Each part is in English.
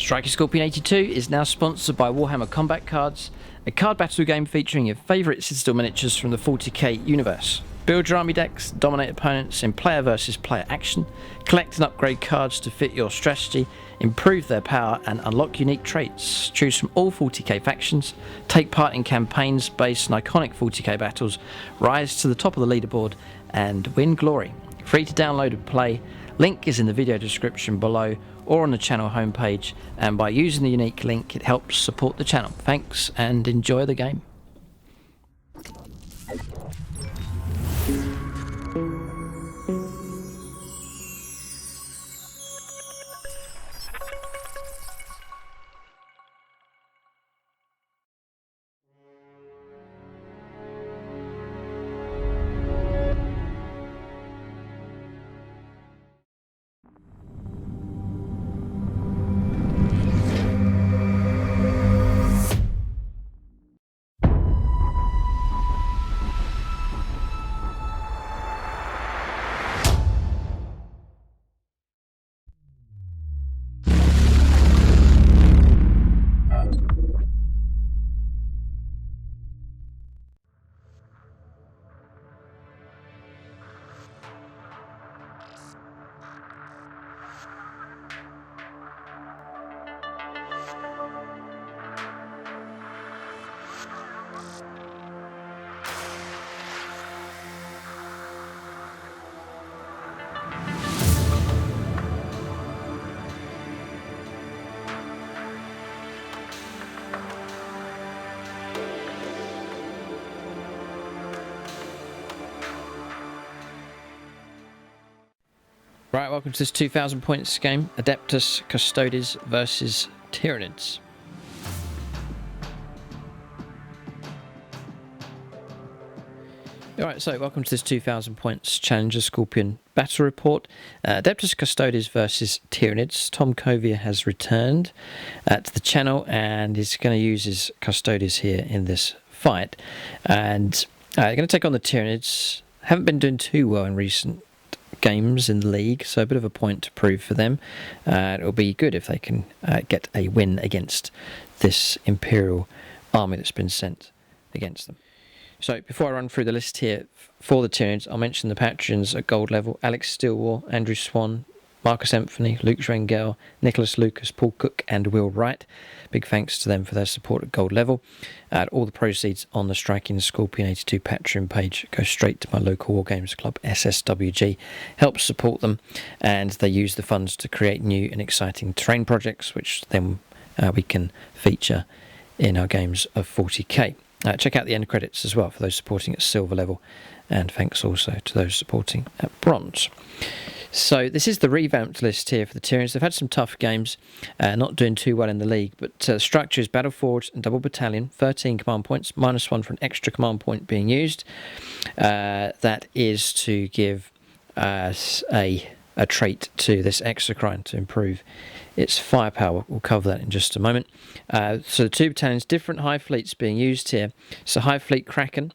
Striker Scorpion 82 is now sponsored by Warhammer Combat Cards, a card battle game featuring your favourite Citadel miniatures from the 40k universe. Build your army decks, dominate opponents in player versus player action, collect and upgrade cards to fit your strategy, improve their power and unlock unique traits. Choose from all 40k factions, take part in campaigns based on iconic 40k battles, rise to the top of the leaderboard and win glory. Free to download and play. Link is in the video description below or on the channel homepage, and by using the unique link it helps support the channel. Thanks and enjoy the game. Right, welcome to this 2000 points game, Adeptus Custodes versus Tyranids. Alright, so welcome to this 2000 points Challenger Scorpion battle report. Adeptus Custodes versus Tyranids. Tom KOYO has returned to the channel and he's going to use his Custodes here in this fight. And they're going to take on the Tyranids. Haven't been doing too well in recent games in the league, so a bit of a point to prove for them. It'll be good if they can get a win against this Imperial army that's been sent against them. So before I run through the list here for the Tyranids, I'll mention the patrons at gold level: Alex Stillwar, Andrew Swan, Marcus Anthony, Luke Rengel, Nicholas Lucas, Paul Cook and Will Wright. Big thanks to them for their support at gold level. All the proceeds on the Striking Scorpion 82 Patreon page go straight to my local War Games club, SSWG. Helps support them, and they use the funds to create new and exciting terrain projects, which then we can feature in our games of 40k. Check out the end credits as well for those supporting at silver level, and thanks also to those supporting at bronze. So this is the revamped list here for the Tyranids. They've had some tough games, not doing too well in the league, but the structure is Battle Forge and Double Battalion, 13 command points, -1 for an extra command point being used. That is to give a trait to this exocrine to improve its firepower. We'll cover that in just a moment. So the two battalions, different Hive Fleets being used here. So Hive Fleet Kraken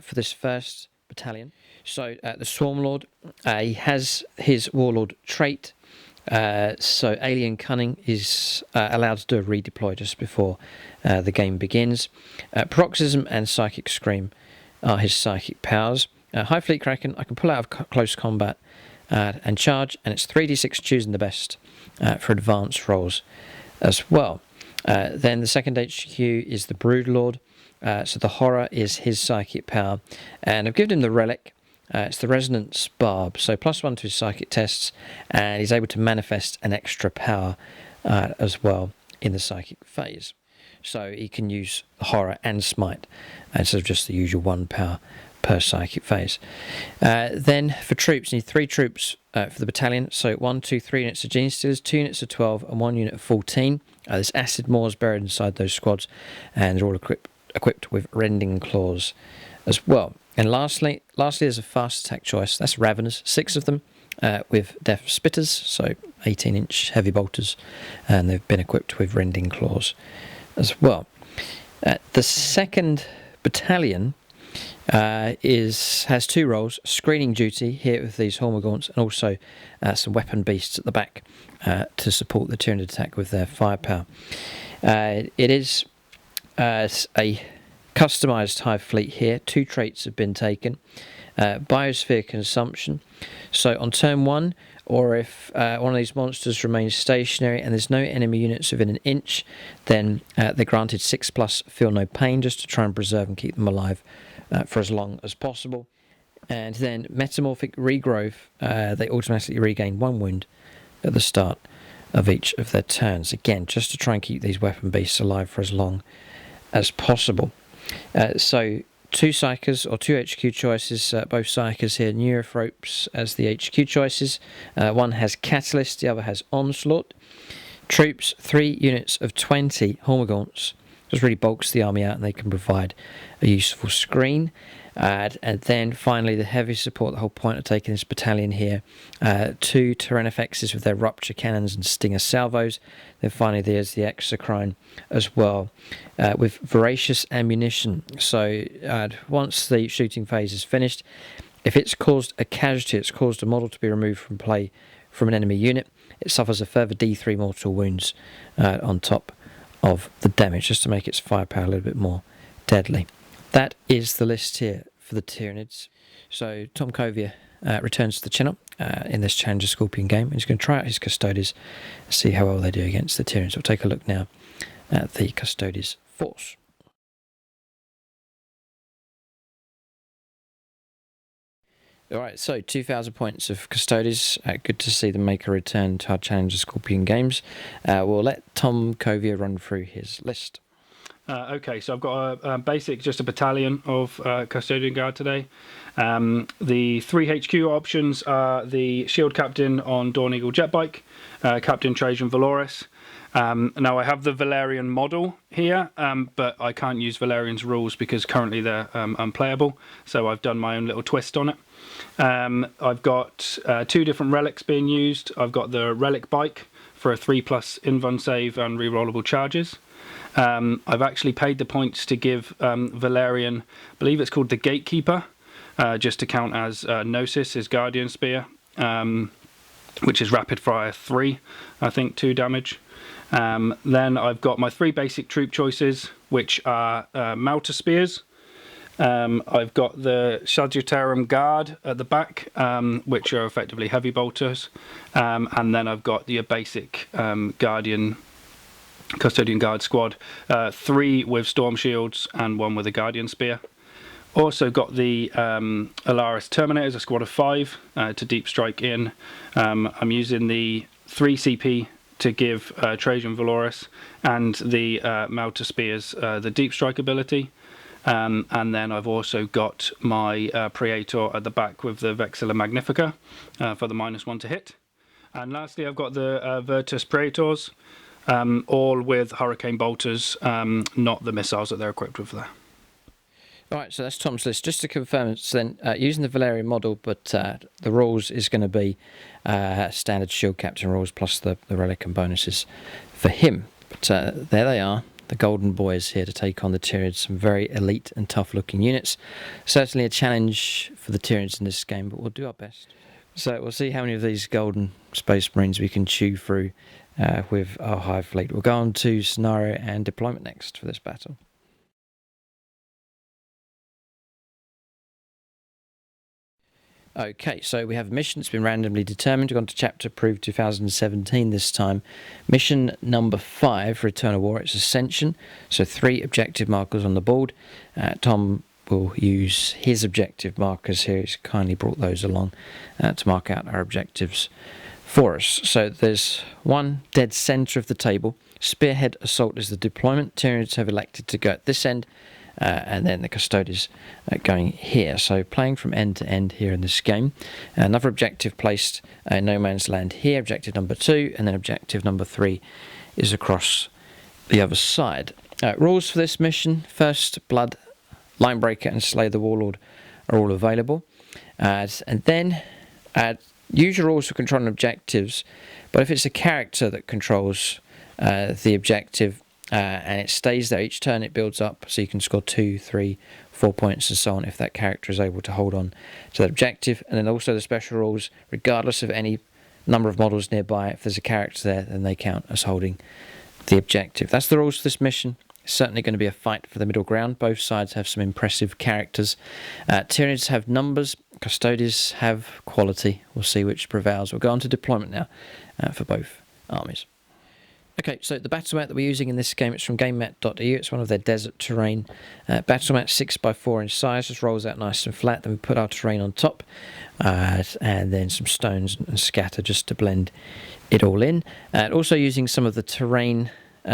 for this first battalion. So the Swarm Lord, he has his Warlord trait, so Alien Cunning is allowed to do a redeploy just before the game begins. Paroxysm and Psychic Scream are his psychic powers. Hive Fleet Kraken, I can pull out of close combat and charge, and it's 3d6 choosing the best for advanced rolls as well. Then the second HQ is the Brood Lord, so the Horror is his psychic power, and I've given him the Relic. It's the Resonance Barb, so +1 to his psychic tests, and he's able to manifest an extra power as well in the psychic phase. So he can use Horror and Smite instead of just the usual 1 power per psychic phase. Then for troops, you need 3 troops for the battalion, so 1, 2, 3 units of Gene Stealers, 2 units of 12 and 1 unit of 14. There's Acid Maws buried inside those squads, and they're all equipped with Rending Claws as well. And lastly, there's a fast attack choice. That's Raveners, 6 of them, with Death Spitters, so 18-inch heavy bolters, and they've been equipped with Rending Claws as well. The second battalion has two roles: screening duty here with these Hormagaunts, and also some weapon beasts at the back to support the Tyranid attack with their firepower. It is a customised hive fleet here. Two traits have been taken. Biosphere consumption. So on turn 1, or if one of these monsters remains stationary and there's no enemy units within an inch, then they're granted 6+ feel no pain, just to try and preserve and keep them alive for as long as possible. And then metamorphic regrowth, they automatically regain 1 wound at the start of each of their turns, again just to try and keep these weapon beasts alive for as long as possible. So 2 Psychers, or 2 HQ choices, both Psychers here, Neurophropes as the HQ choices. One has Catalyst, the other has Onslaught. Troops, 3 units of 20 Hormagaunts. Just really bulks the army out, and they can provide a useful screen. And then finally the heavy support, the whole point of taking this battalion here. 2 Tyranofexes with their Rupture Cannons and Stinger Salvos. Then finally there's the Exocrine as well, with Voracious Ammunition. So once the shooting phase is finished, if it's caused a casualty, it's caused a model to be removed from play from an enemy unit, it suffers a further D3 mortal wounds on top of the damage, just to make its firepower a little bit more deadly. That is the list here for the Tyranids. So Tom KOYO returns to the channel in this Challenger Scorpion game. He's going to try out his Custodes and see how well they do against the Tyranids. We'll take a look now at the Custodes force. Alright, so 2,000 points of Custodes. Good to see them make a return to our Challenger Scorpion games. We'll let Tom KOYO run through his list. Okay, so I've got a basic, just a battalion of Custodian Guard today. The 3 HQ options are the Shield Captain on Dawn Eagle Jetbike, Captain Trajan Valoris. Now I have the Valerian model here, but I can't use Valerian's rules because currently they're unplayable, so I've done my own little twist on it. I've got 2 different relics being used. I've got the Relic Bike for a 3+ invuln save and rerollable charges. I've actually paid the points to give Valerian, I believe it's called the Gatekeeper, just to count as Gnosis, his Guardian Spear, which is rapid fire 3, I think 2 damage. Then I've got my 3 basic troop choices, which are Malta Spears. I've got the Sagittarium Guard at the back, which are effectively heavy bolters. And then I've got the basic Custodian Guard squad, 3 with Storm Shields and 1 with a Guardian Spear. Also got the Alaris Terminators, a squad of 5 to deep strike in. I'm using the 3 CP to give Trajan Valoris and the Malta Spears the deep strike ability. And then I've also got my Praetor at the back with the Vexilla Magnifica for the -1 to hit. And lastly, I've got the Virtus Praetors, all with Hurricane Bolters, not the missiles that they're equipped with there. Alright, so that's Tom's list. Just to confirm, it's then using the Valerian model, but the rules is going to be standard Shield Captain rules plus the relic and bonuses for him. But there they are, the Golden Boys here to take on the Tyranids. Some very elite and tough looking units. Certainly a challenge for the Tyranids in this game, but we'll do our best. So we'll see how many of these Golden Space Marines we can chew through with our Hive Fleet. We'll go on to scenario and deployment next for this battle. Okay, so we have a mission that's been randomly determined. We've gone to Chapter Approved 2017 this time. Mission number 5, Return of War, it's Ascension. So 3 objective markers on the board. Tom will use his objective markers here. He's kindly brought those along to mark out our objectives for us. So there's one dead centre of the table. Spearhead Assault is the deployment. Tyranids have elected to go at this end. And then the Custodes going here. So playing from end to end here in this game. Another objective placed in no man's land here, objective number 2, and then objective number 3 is across the other side. Rules for this mission: First Blood, Linebreaker and Slay the Warlord are all available. And then use your rules for controlling objectives, but if it's a character that controls the objective, and it stays there. Each turn it builds up, so you can score 2, 3, 4 points and so on if that character is able to hold on to that objective. And then also the special rules, regardless of any number of models nearby, if there's a character there, then they count as holding the objective. That's the rules for this mission. It's certainly going to be a fight for the middle ground. Both sides have some impressive characters. Tyranids have numbers, Custodes have quality. We'll see which prevails. We'll go on to deployment now for both armies. Okay, so the battle mat that we're using in this game, it's from GameMat.eu. It's one of their desert terrain battle mat, 6x4 in size, just rolls out nice and flat. Then we put our terrain on top, and then some stones and scatter just to blend it all in. Also using some of the terrain,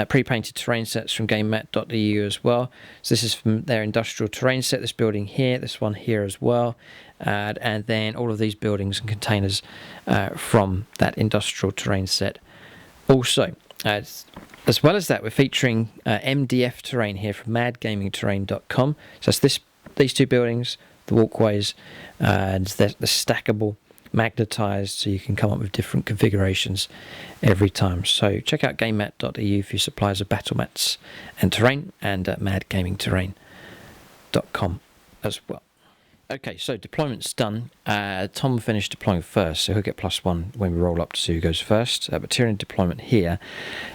pre-painted terrain sets from GameMat.eu as well. So this is from their industrial terrain set, this building here, this one here as well, and then all of these buildings and containers from that industrial terrain set also. As well as that, we're featuring MDF terrain here from madgamingterrain.com. So that's these two buildings, the walkways, and they're stackable, magnetized, so you can come up with different configurations every time. So check out GameMat.eu for your supplies of battle mats and terrain, and madgamingterrain.com as well. Okay, so deployment's done. Tom finished deploying first, so he'll get +1 when we roll up to see who goes first. But Tyranid deployment here.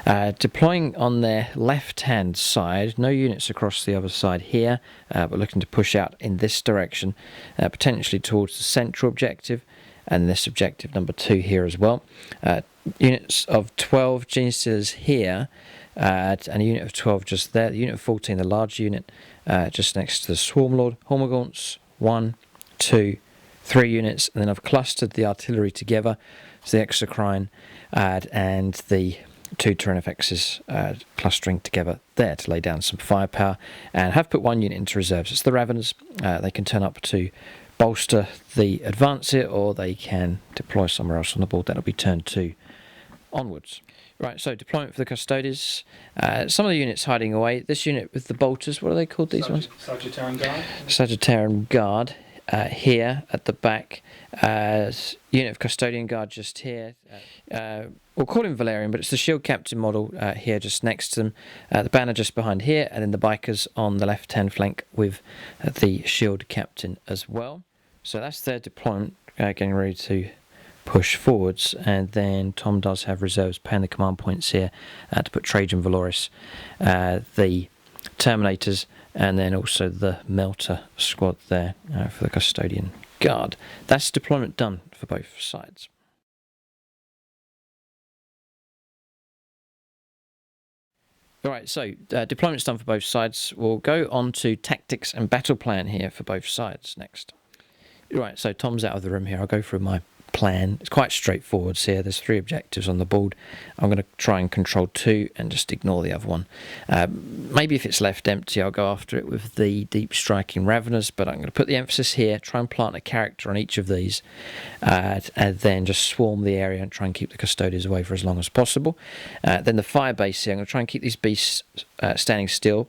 Deploying on their left-hand side, no units across the other side here, but looking to push out in this direction, potentially towards the central objective, and this objective number 2 here as well. Units of 12 Genestealers here, and a unit of 12 just there. The unit of 14, the large unit, just next to the Swarmlord. Hormagaunts, 1, 2, 3 units, and then I've clustered the artillery together, so the Exocrine and the 2 Tyranofexes clustering together there to lay down some firepower, and have put 1 unit into reserves. It's the Raveners. They can turn up to bolster the advance here, or they can deploy somewhere else on the board. That'll be turn 2 onwards. Right, so deployment for the Custodes. Some of the units hiding away. This unit with the bolters, what are they called, these ones? Sagittarian Guard. Sagittarian Guard here at the back. Unit of Custodian Guard just here. We'll call him Valerian, but it's the Shield Captain model here just next to them. The banner just behind here, and then the bikers on the left-hand flank with the Shield Captain as well. So that's their deployment, getting ready to push forwards, and then Tom does have reserves paying the command points here to put Trajan Valoris, the Terminators, and then also the Melter squad there for the Custodian Guard. That's deployment done for both sides. Alright, so deployment's done for both sides. We'll go on to tactics and battle plan here for both sides next. Right, so Tom's out of the room here. I'll go through my plan. It's quite straightforward here. There's 3 objectives on the board. I'm going to try and control 2 and just ignore the other one. Maybe if it's left empty, I'll go after it with the deep striking Raveners, but I'm going to put the emphasis here, try and plant a character on each of these, and then just swarm the area and try and keep the Custodes away for as long as possible. Then the fire base here, I'm going to try and keep these beasts standing still,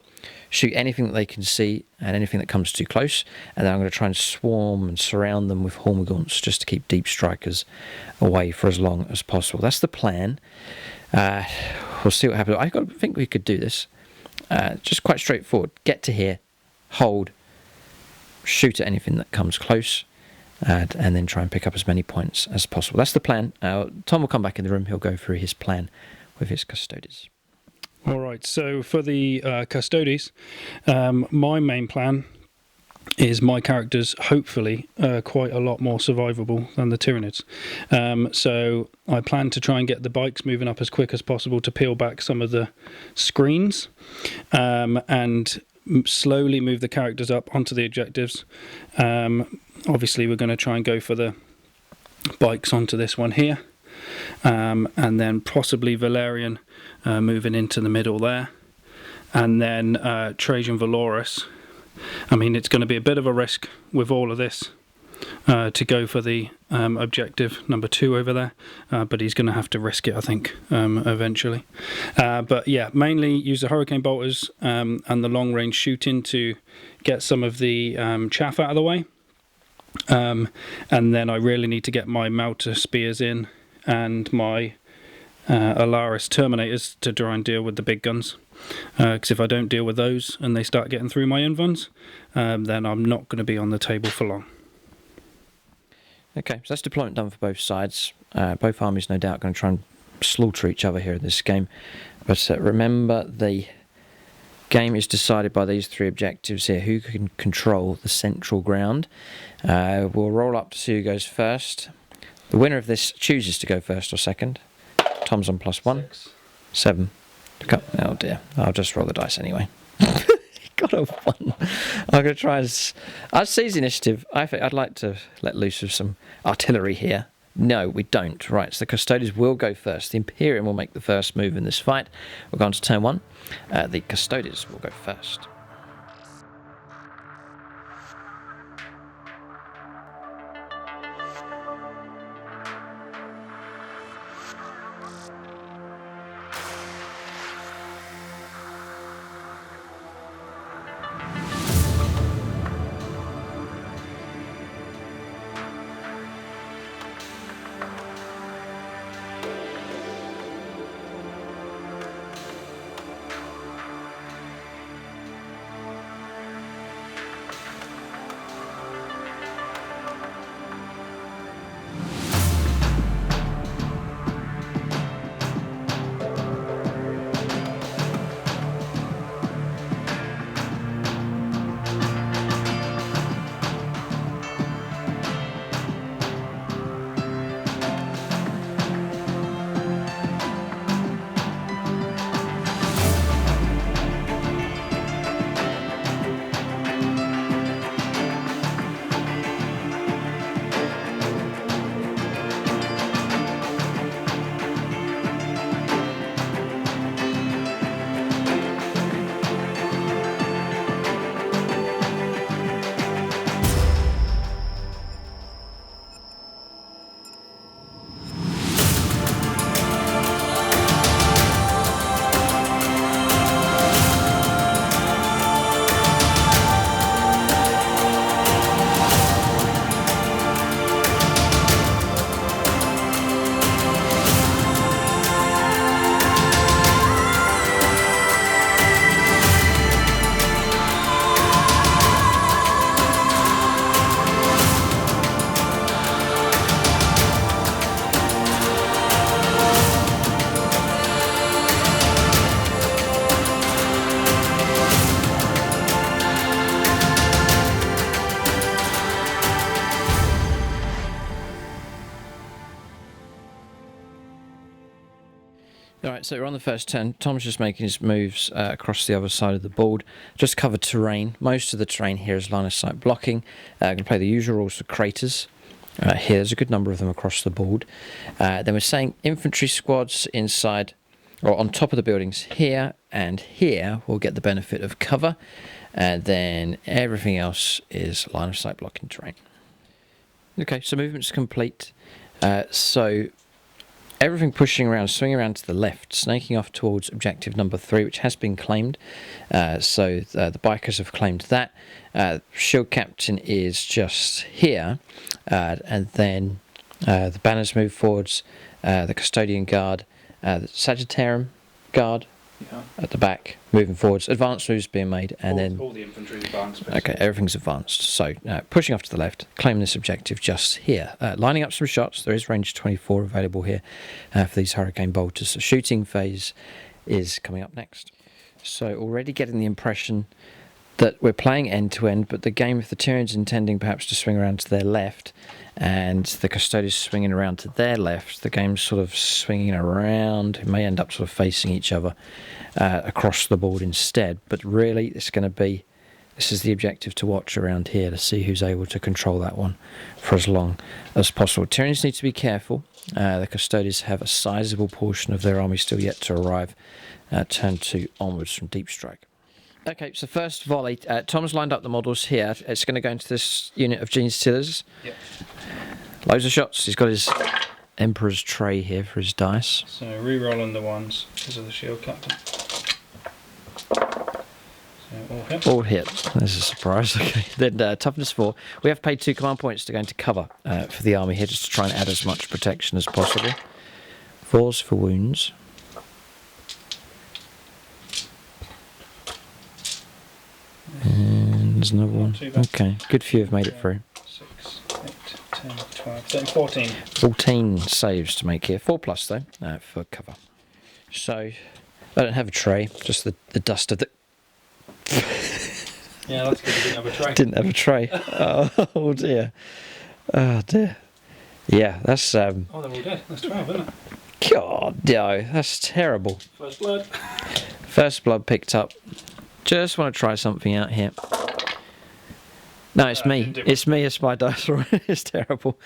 shoot anything that they can see and anything that comes too close, and then I'm going to try and swarm and surround them with Hormagaunts just to keep deep strikers away for as long as possible. That's the plan. We'll see what happens. I think we could do this. Just quite straightforward. Get to here, hold, shoot at anything that comes close, and then try and pick up as many points as possible. That's the plan. Tom will come back in the room. He'll go through his plan with his Custodes. Alright, so for the Custodes, my main plan is my characters hopefully quite a lot more survivable than the Tyranids. So I plan to try and get the bikes moving up as quick as possible to peel back some of the screens, and slowly move the characters up onto the objectives. Obviously we're going to try and go for the bikes onto this one here, and then possibly Valerian moving into the middle there, and then Trajan Valoris. I mean, it's going to be a bit of a risk with all of this to go for the objective number 2 over there, but he's going to have to risk it, I think, eventually. But yeah, mainly use the Hurricane Bolters and the long range shooting to get some of the chaff out of the way, and then I really need to get my Melter Spears in and my Alaris Terminators to try and deal with the big guns. Because if I don't deal with those and they start getting through my invons, then I'm not going to be on the table for long. Okay, so that's deployment done for both sides. Both armies no doubt going to try and slaughter each other here in this game. But remember, the game is decided by these three objectives here. Who can control the central ground? We'll roll up to see who goes first. The winner of this chooses to go first or second. Tom's on +1. 6. 7. Oh dear, I'll just roll the dice anyway. Got a 1. I'm going to try and... I'd seize initiative. I'd like to let loose of some artillery here. No, we don't. Right, so the Custodes will go first. The Imperium will make the first move in this fight. We'll go on to turn 1. The Custodes will go first. Alright, so we're on the first turn. Tom's just making his moves across the other side of the board. Just covered terrain. Most of the terrain here is line of sight blocking. Going to play the usual rules for craters. Here, there's a good number of them across the board. Then we're saying infantry squads inside, or on top of the buildings here and here will get the benefit of cover. And then everything else is line of sight blocking terrain. Okay, so movement's complete. So everything pushing around, swinging around to the left, snaking off towards objective number 3, which has been claimed. So the bikers have claimed that. Shield Captain is just here. And then the banners move forwards. The Custodian Guard, the Sagittarium Guard at the back, moving forwards. Advanced moves being made, and then all the infantry advanced. Okay, everything's advanced. So pushing off to the left, claiming this objective just here. Lining up some shots. There is range 24 available here for these hurricane bolters. The shooting phase is coming up next. So already getting the impression that we're playing end to end, but the game, if the Tyranids intending perhaps to swing around to their left and the Custodes swinging around to their left, the game's sort of swinging around. It may end up sort of facing each other across the board instead, but really it's going to be, this is the objective to watch around here, to see who's able to control that one for as long as possible. Tyranids need to be careful. The Custodes have a sizable portion of their army still yet to arrive. Turn 2 onwards from Deep Strike. Okay, so first volley. Tom's lined up the models here. It's going to go into this unit of Gene Stillers. Yep. Loads of shots. He's got his Emperor's tray here for his dice. So re-rolling the ones because of the Shield Captain. So all hit. All hit. There's a surprise. Okay. Then toughness 4. We have paid 2 command points to go into cover for the army here, just to try and add as much protection as possible. 4s for wounds. And there's another one. Okay, good few have made it through. 6, 8, 10, 12, 13, 14. 14 saves to make here. 4+ though, for cover. So, I don't have a tray, just the duster that... Yeah, that's good. You didn't have a tray. Didn't have a tray. Oh dear. Oh dear. Yeah, that's... Oh, they're all dead. That's 12, isn't it? God, no, that's terrible. First blood. First blood picked up. Just want to try something out here. No, it's me. It's me. It's my dice. It's terrible.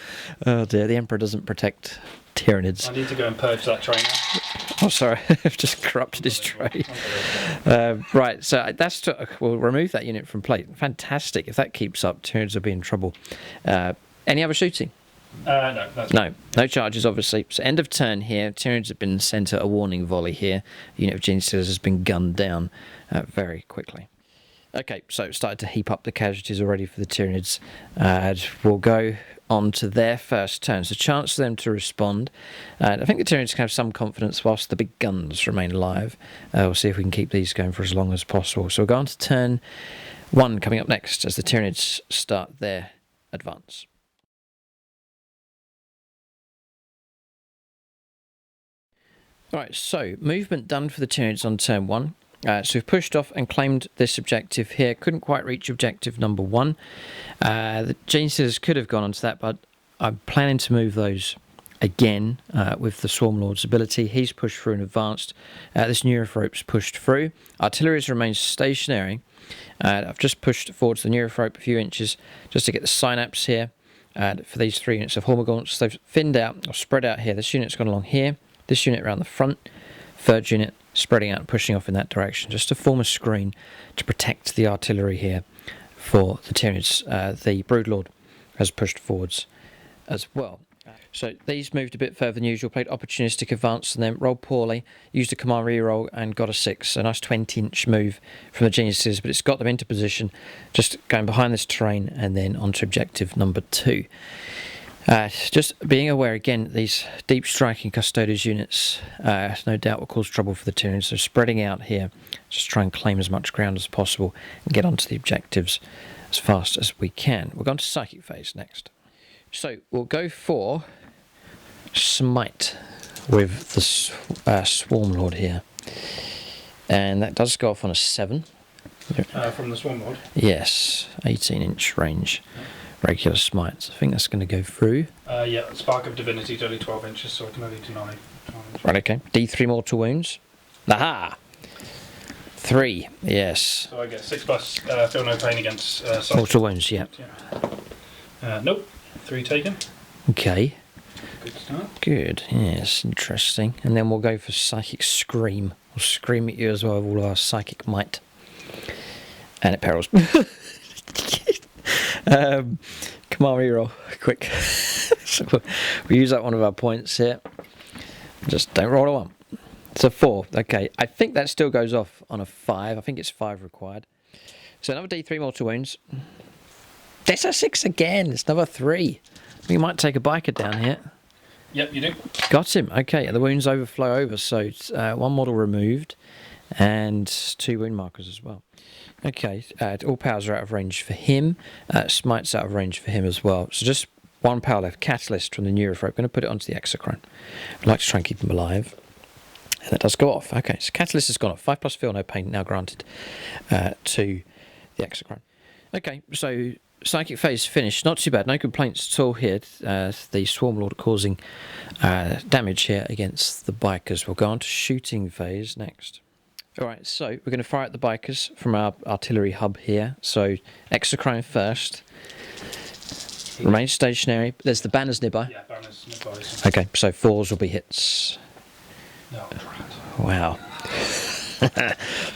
Oh dear, the Emperor doesn't protect Tyranids. I need to go and purge that tray now. Oh, sorry, I've just corrupted his tray. Right, so we'll remove that unit from plate. Fantastic. If that keeps up, Tyranids will be in trouble. Any other shooting? No, that's no charges, obviously. So end of turn here. Tyranids have been sent a warning volley here. The unit of Gene Stealers has been gunned down very quickly. Okay, so it started to heap up the casualties already for the Tyranids. We'll go on to their first turn. So chance for them to respond. I think the Tyranids can have some confidence whilst the big guns remain alive. We'll see if we can keep these going for as long as possible. So we'll go on to turn 1 coming up next as the Tyranids start their advance. Alright, so movement done for the Tyranids on turn 1. So we've pushed off and claimed this objective here. Couldn't quite reach objective number 1. The Gene Stealers could have gone onto that, but I'm planning to move those again with the Swarm Lord's ability. He's pushed through and advanced. This Neurothrope's pushed through. Artillery's remains stationary. I've just pushed forwards the Neurothrope a few inches just to get the synapse here. For these 3 units of Hormagaunts, they've thinned out or spread out here. This unit's gone along here. This unit around the front. Third unit spreading out and pushing off in that direction just to form a screen to protect the artillery here for the Tyranids. The Broodlord has pushed forwards as well. So these moved a bit further than usual, played opportunistic advance and then rolled poorly, used a command reroll and got a 6. A nice 20-inch move from the Gene Stealers, but it's got them into position, just going behind this terrain and then onto objective number 2. Just being aware again, these deep striking Custodes units no doubt will cause trouble for the Tyranids, so spreading out here, just try and claim as much ground as possible and get onto the objectives as fast as we can. We'll go on to Psychic phase next. So we'll go for Smite with the Swarm Lord here, and that does go off on a 7. From the Swarm Lord? Yes, 18-inch range. Regular smites. I think that's going to go through. Yeah, Spark of Divinity is only 12 inches, so I can only deny. Right, okay. D3 mortal wounds. Aha! 3, yes. So I get 6+, feel no pain against mortal wounds, yeah. Nope, 3 taken. Okay. Good start. Good, yes, interesting. And then we'll go for Psychic Scream. We'll scream at you as well with all our psychic might. And it perils. Command reroll, quick. So we use up one of our points here. Just don't roll a 1. It's a 4. Okay, I think that still goes off on a 5. I think it's 5 required. So another D3 mortal wounds. That's a 6 again. It's another 3. We might take a biker down here. Yep, you do. Got him. Okay, the wounds overflow over. So it's, 1 model removed and 2 wound markers as well. Okay, all powers are out of range for him. Smite's out of range for him as well. So just 1 power left. Catalyst from the Neurothrope. Going to put it onto the Exocrine. I'd like to try and keep them alive. And that does go off. Okay, so Catalyst has gone off. 5+ feel no pain now granted to the Exocrine. Okay, so Psychic phase finished. Not too bad. No complaints at all here. The Swarm Lord causing damage here against the bikers. We'll go on to shooting phase next. Alright, so we're going to fire at the bikers from our artillery hub here. So Exocrine first. Remain stationary. There's the banners nearby. Yeah, banners nearby. Okay, so 4s will be hits. No. Wow.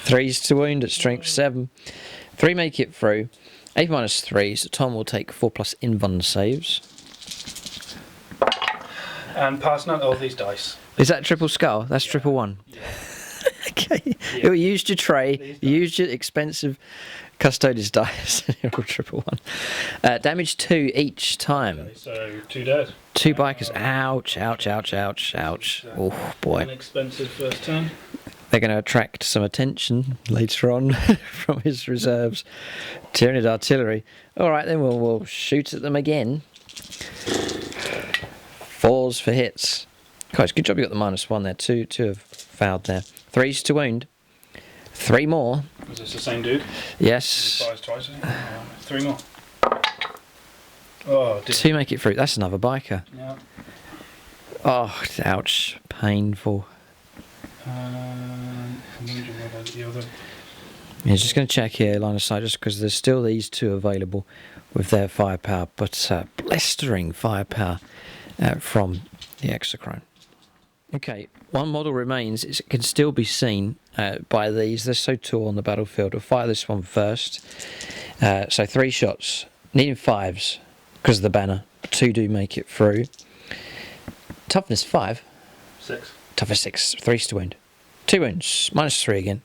3s to wound at strength 7. 3 make it through. 8 -3, so Tom will take 4+ invuln saves. And pass none of these dice. Is that triple skull? That's triple 1. Yeah. Okay. You used your tray, you used your expensive Custodes dice. Triple one. Damage 2 each time. Okay, so 2 dead. 2 bikers. Ouch, ouch, ouch, ouch, ouch. Oh boy. An expensive first turn. They're going to attract some attention later on from his reserves. Tyranid artillery. All right, then we'll shoot at them again. 4s for hits. Guys, good job you got the -1 there. Two have fouled there. 3s to wound. 3 more. Was this the same dude? Yes. Fires twice, I think. 3 more. Oh, dear. 2 make it through. That's another biker. Yeah. Oh, ouch. Painful. I'm wondering whether the other... Yeah, just going to check here, line of sight, just because there's still these 2 available with their firepower, but blistering firepower from the Exochrome. Okay, 1 model remains. It can still be seen by these. They're so tall on the battlefield. We'll fire this one first. So 3 shots, needing 5s because of the banner. 2 do make it through. Toughness 5. 6. Toughness 6. 3s to wound. 2 wounds. -3 again.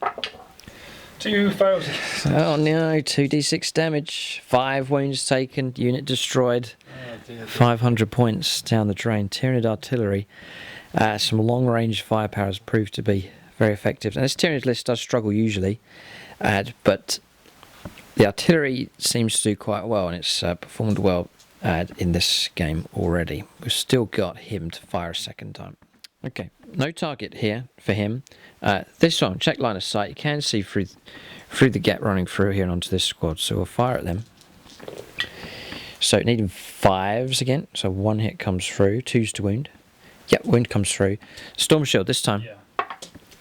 2 fails. Oh no, 2d6 damage. 5 wounds taken. Unit destroyed. Oh, dear. 500 points down the drain. Tyranid artillery. Some long-range firepower has proved to be very effective. And this Tyranid list does struggle usually, but the artillery seems to do quite well, and it's performed well in this game already. We've still got him to fire a second time. Okay, no target here for him. This one, check line of sight. You can see through the gap running through here and onto this squad, so we'll fire at them. So needing 5s again, so 1 hit comes through, 2s to wound. Yep, wound comes through. Storm shield this time. Yeah.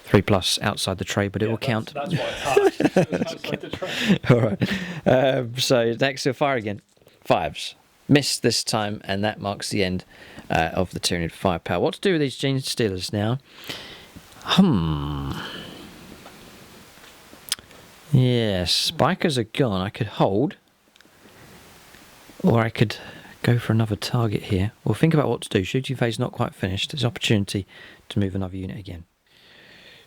3+ outside the tray, but it will count. That's why it's hard. Outside the tray. Alright, so next we'll fire again. 5s. Missed this time, and that marks the end of the Tyranid firepower. What to do with these Gene Stealers now? Yes, bikers are gone. I could hold, or I could go for another target here. We'll think about what to do. Shooting phase not quite finished. There's opportunity to move another unit again.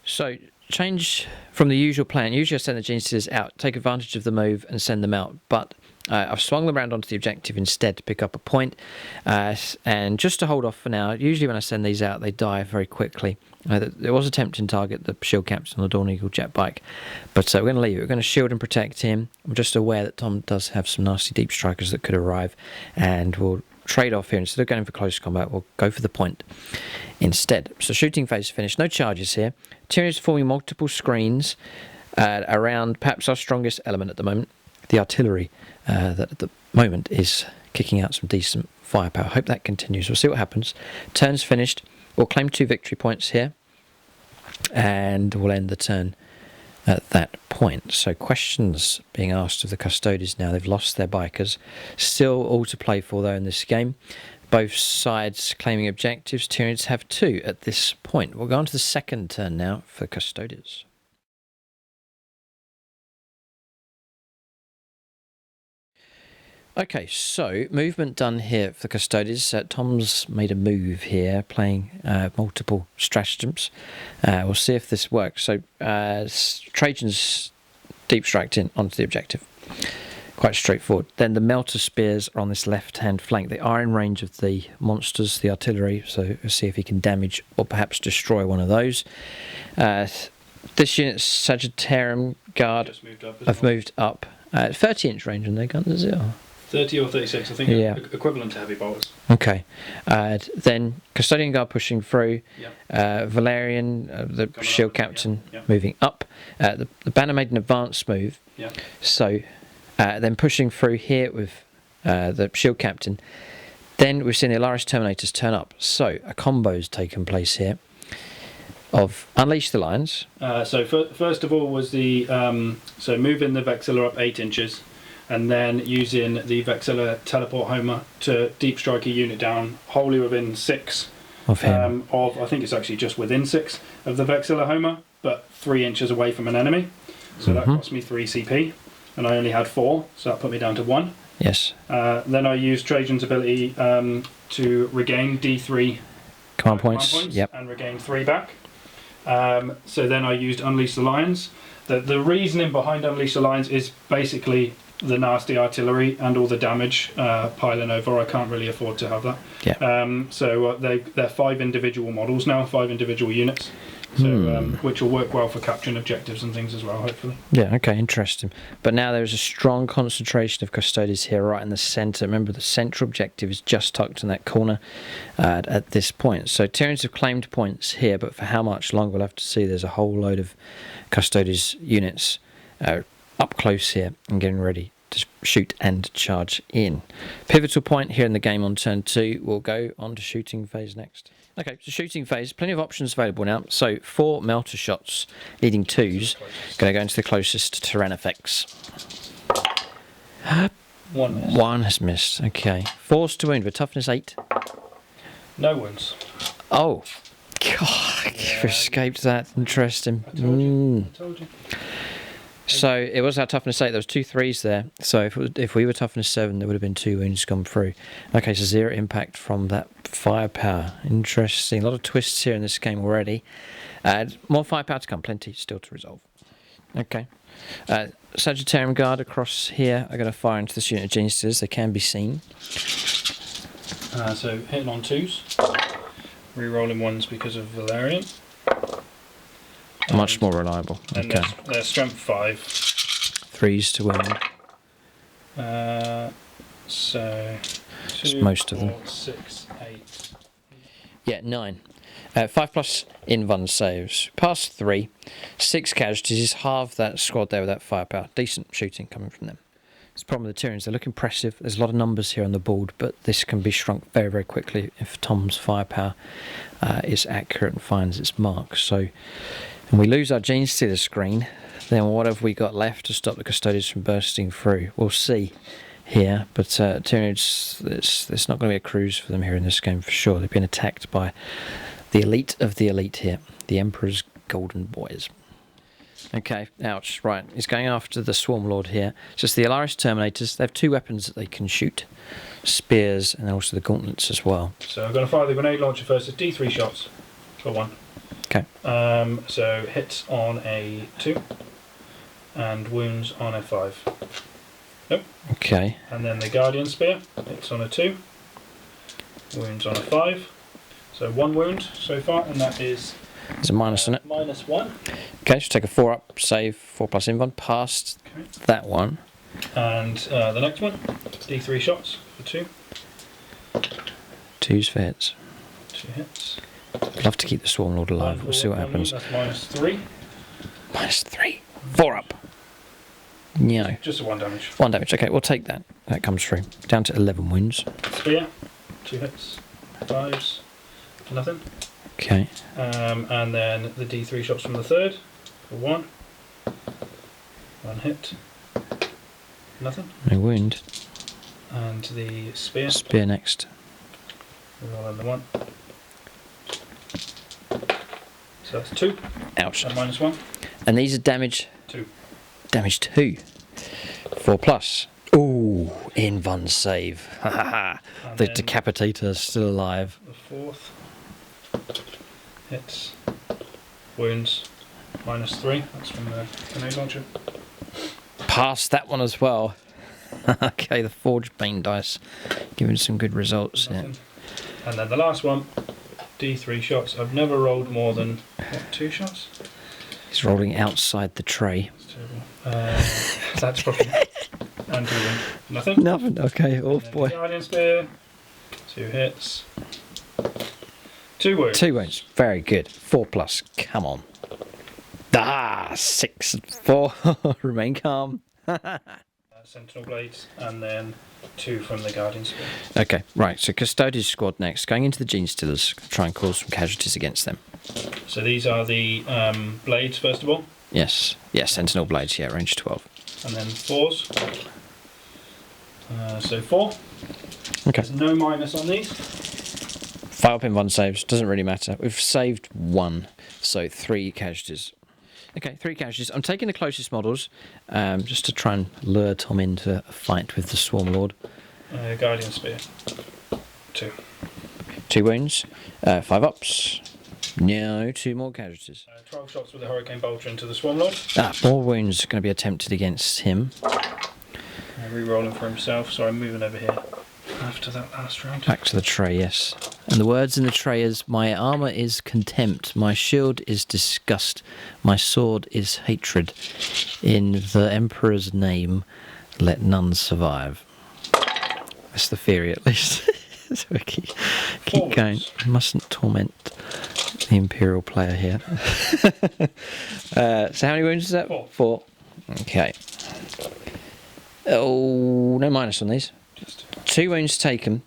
So change from the usual plan. Usually I send the Gene Stealers out, take advantage of the move and send them out, but I've swung them around onto the objective instead to pick up a point, and just to hold off for now. Usually when I send these out, they die very quickly. There was a tempting target, the shield captain on the Dawn Eagle jet bike, but we're going to leave it. We're going to shield and protect him. I'm just aware that Tom does have some nasty deep strikers that could arrive, and we'll trade off here. Instead of going for close combat, we'll go for the point instead. So shooting phase finished. No charges here. Tyranids forming multiple screens around perhaps our strongest element at the moment, the artillery, that at the moment is kicking out some decent firepower. Hope that continues. We'll see what happens. Turn's finished. We'll claim 2 victory points here, and we'll end the turn at that point. So questions being asked of the Custodes now. They've lost their bikers. Still all to play for though in this game. Both sides claiming objectives. Tyranids have 2 at this point. We'll go on to the second turn now for Custodes. Okay, so movement done here for the Custodes. Tom's made a move here, playing multiple stratagems. We'll see if this works. So Trajan's deep striked in onto the objective. Quite straightforward. Then the Melter Spears are on this left-hand flank. They are in range of the monsters, the artillery, so we'll see if he can damage or perhaps destroy one of those. This unit's Sagittarium Guard have moved up. 30-inch range on their guns, is it? 30 or 36, I think, yeah. Equivalent to heavy bolters. Okay. Then Custodian Guard pushing through. Yep. Valerian, the Coming shield up, captain, yep. moving up. The banner made an advanced move. Yep. So then pushing through here with the shield captain. Then we've seen the Alaris Terminators turn up. So a combo's taken place here of Unleash the Lions. So first of all was the so moving the Vexilla up 8 inches, and then using the Vexilla Teleport Homer to deep strike a unit down wholly within 6 of him. I think it's actually just within 6 of the Vexilla Homer, but 3 inches away from an enemy. So that cost me 3 CP, and I only had 4, so that put me down to 1. Yes. Then I used Trajan's ability to regain D3 command points. Yep. And regain 3 back. So then I used Unleash the Lions. The reasoning behind Unleash the Lions is basically the nasty artillery and all the damage piling over. I can't really afford to have that. Yeah. So they're 5 individual models now, 5 individual units. So which will work well for capturing objectives and things as well, hopefully. Yeah, okay, interesting. But now there's a strong concentration of Custodes here right in the centre. Remember, the central objective is just tucked in that corner at this point. So Tyranids have claimed points here, but for how much longer we'll have to see. There's a whole load of Custodes units up close here and getting ready to shoot and charge in. Pivotal point here in the game on turn 2. We'll go on to shooting phase next. Okay, so shooting phase, plenty of options available now. So 4 melter shots, leading 2s. Going to go into the closest to Tyrannifex. 1 miss. 1 has missed, okay. Force to wound with toughness 8. No wounds. Oh, God, you've escaped that. Interesting. I told you. So it was our toughness 8. There was 2 3s there. So if we were toughness 7, there would have been 2 wounds gone through. Okay, so 0 impact from that firepower. Interesting. A lot of twists here in this game already. More firepower to come. Plenty still to resolve. Okay. Sagittarium Guard across here are going to fire into this unit of Genestealers. They can be seen. So hitting on 2s. Re-rolling 1s because of Valerian. Much more reliable. And Okay. they're strength 5. 3s to wound. So It's 2, most of 4, them. 6, 8. Yeah, 9. 5+ invuln saves. Past 3. 6 casualties is half that squad there with that firepower. Decent shooting coming from them. It's the problem with the Tyranids. They look impressive. There's a lot of numbers here on the board, but this can be shrunk very, very quickly if Tom's firepower is accurate and finds its mark. So, and we lose our Genestealer screen, then what have we got left to stop the Custodes from bursting through? We'll see here, but Tyranids, it's not going to be a cruise for them here in this game for sure. They've been attacked by the elite of the elite here, the Emperor's Golden Boys. Okay, ouch, right, he's going after the Swarm Lord here. It's just the Alaris Terminators. They have 2 weapons that they can shoot. Spears and also the gauntlets as well. So I'm going to fire the grenade launcher first. It's D3 shots for 1. Okay. So hits on a 2 and wounds on a 5. Nope. Okay. And then the Guardian Spear hits on a 2, wounds on a 5. So 1 wound so far, and that is There's a minus on it. -1. Okay, so take a 4 up, save, 4+ invuln, past Okay. that one. And the next one, D3 shots for 2. 2s for hits. 2 hits. I'd love to keep the Swarm Lord alive. We'll see what happens. That's -3. -3. 4 up. No. Just a 1 damage. 1 damage. Okay, we'll take that. That comes through. Down to 11 wounds. Spear, 2 hits. 5s, nothing. Okay. And then the D3 shots from the 3rd for 1. 1 hit. Nothing. No wound. And the spear. Spear next. Roll on the 1. So that's 2. Ouch. And -1. And these are damage. 2. Damage 2. 4+. Ooh, invuln save. Ha ha ha. And The then decapitator is still alive. the 4th hits. Wounds. -3. That's from the grenade launcher. Past that one as well. Okay, the Forged Bane dice giving some good results here. Nothing. And then the last one, D3 shots. I've never rolled more than, 2 shots? He's rolling outside the tray. That's terrible. That's probably... And 2 wounds. Nothing. Nothing. Okay, oh And then boy. Guardian Spear. 2 hits. 2 wounds. 2 wounds. Very good. 4+. Come on. 6 and 4. Remain calm. Sentinel Blades. And then 2 from the Guardian Spear. Okay, right. So Custodes squad next. Going into the Genestealers. Try and cause some casualties against them. So these are the blades, first of all. Yes. Yes, Sentinel Blades. Yeah, range 12. And then 4s. So 4. Okay. There's no minus on these. 5 invuln saves. Doesn't really matter. We've saved 1. So 3 casualties. Okay, 3 casualties. I'm taking the closest models just to try and lure Tom into a fight with the Swarm Lord. Guardian Spear. 2. 2 wounds. 5 ups. No, 2 more casualties. 12 shots with a Hurricane Bolter into the Swarm Lord. More wounds going to be attempted against him. Re-rolling for himself, so I'm moving over here after that last round. Back to the tray, yes. And the words in the tray is, my armour is contempt, my shield is disgust, my sword is hatred. In the Emperor's name, let none survive. That's the theory, at least. So we keep going. Mustn't torment the Imperial player here. So how many wounds is that? 4. Okay. Oh, no minus on these. Just 2 wounds taken.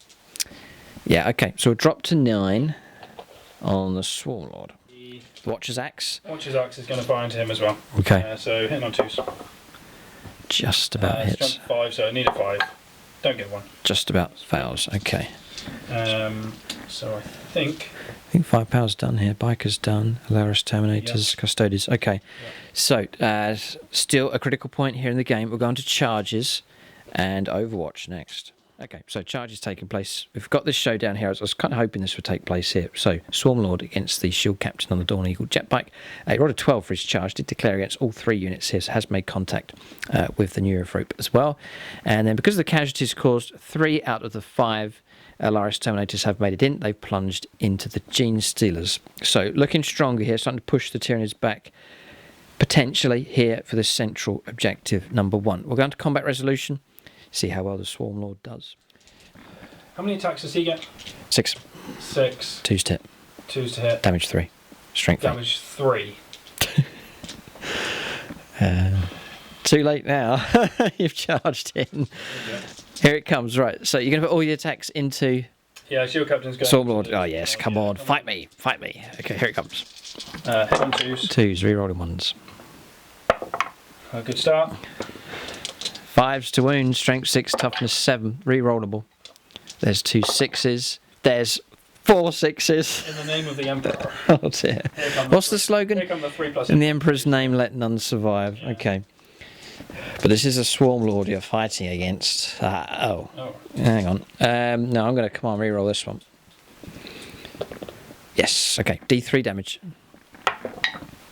Yeah, okay. So we'll drop to 9 on the Swarm Lord. The Watcher's Axe. Watcher's Axe is going to fire into him as well. Okay. So hitting on 2s. Just about hits. Strength 5, so I need a 5. Don't get 1. Just about fails. Okay. So I think 5 power's done here. Biker's done. Alaris Terminators, Custodes. Okay. So still a critical point here in the game. We're going to charges and Overwatch next. Okay, so charges taking place. We've got this showdown here. I was kind of hoping this would take place here. So Swarm Lord against the Shield Captain on the Dawn Eagle Jetbike. He rolled a 12 for his charge. Did declare against all 3 units here. So has made contact with the Neurophrope as well. And then because of the casualties caused, 3 out of the 5 Alaris Terminators have made it in. They've plunged into the Gene Stealers. So looking stronger here. Starting to push the Tyranids back. Potentially here for the central objective number 1. We're going to combat resolution. See how well the Swarm Lord does. How many attacks does he get? 6. 6. 2's to hit. 2's to hit. Damage 3. Strength 8. Damage 3. Too late now. You've charged in. Okay. Here it comes. Right. So you're going to put all your attacks into Shield Captain's going. Swarm Lord. Oh yes, come on. Fight me. Fight me. Okay, here it comes. Hit on 2s. 2's, re-rolling 1s. A good start. 5's to wound, strength 6, toughness 7, re-rollable. There's 2 6's. There's 4 6's. In the name of the Emperor. Oh dear. What's the slogan? Here come the 3+. In the Emperor's name, let none survive. Yeah. Okay. But this is a Swarm Lord you're fighting against. Oh. Hang on. No, I'm going to come on, re-roll this one. Yes. Okay. D3 damage.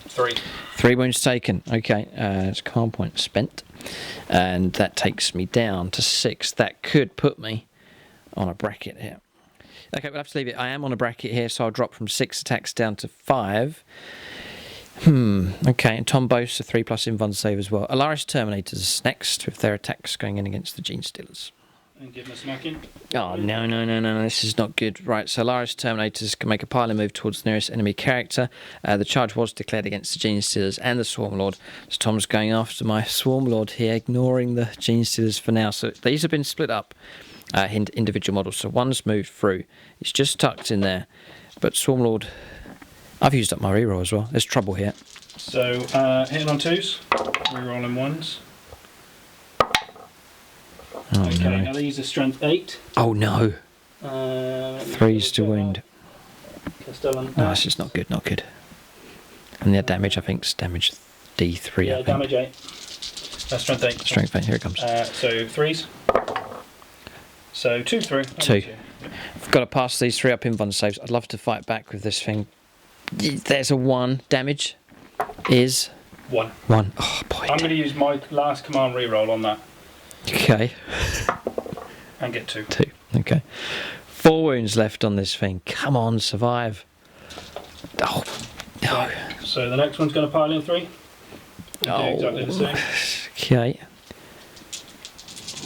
3. 3 wounds taken. Okay. It's command point spent. And that takes me down to 6. That could put me on a bracket here. Okay, we'll have to leave it. I am on a bracket here, so I'll drop from 6 attacks down to 5. Okay, and Tom boasts a 3+ invuln save as well. Alaris Terminators next, with their attacks going in against the Gene Stealers. And give him a smacking. Oh, no, this is not good. Right, so Alaris Terminators can make a piling move towards the nearest enemy character. The charge was declared against the Gene Stealers and the Swarm Lord. So Tom's going after my Swarm Lord here, ignoring the Gene Stealers for now. So these have been split up into individual models. So one's moved through. It's just tucked in there. But Swarm Lord, I've used up my reroll as well. There's trouble here. So hitting on 2s, rerolling 1s. Oh, okay, no. now these are strength 8. Oh no. 3's to wound. No, this is not good, not good. And the damage, I think, is damage D3. Yeah, damage 8. Strength 8. Strength 8, here it comes. So 3s. So 2 through. 2. I've got to pass these 3 up invuln saves. I'd love to fight back with this thing. There's a 1. Damage is 1. 1. Oh boy. I'm going to use my last command reroll on that. Okay. And get 2. 2. Okay. 4 wounds left on this thing. Come on, survive. Oh no. So the next one's going to pile in 3. Oh. Do exactly the same. Okay.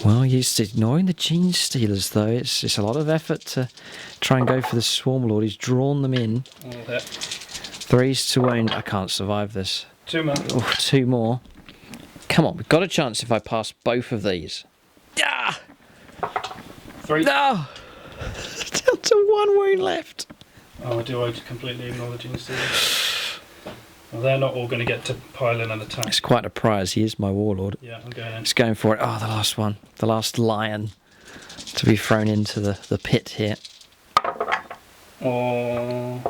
Well, he's ignoring the Gene Stealers though. It's a lot of effort to try and go for the Swarm Lord. He's drawn them in. 3's to wound. I can't survive this. 2 more. Oh, 2 more. Come on, we've got a chance if I pass both of these. Yeah. 3. No. Down to 1 wound left. Oh, do I completely ignore the Gene Stealers? Well, they're not all going to get to pile in and attack. It's quite a prize. He is my warlord. Yeah, I'm going in. He's going for it. Oh, the last one. The last lion to be thrown into the pit here. Oh,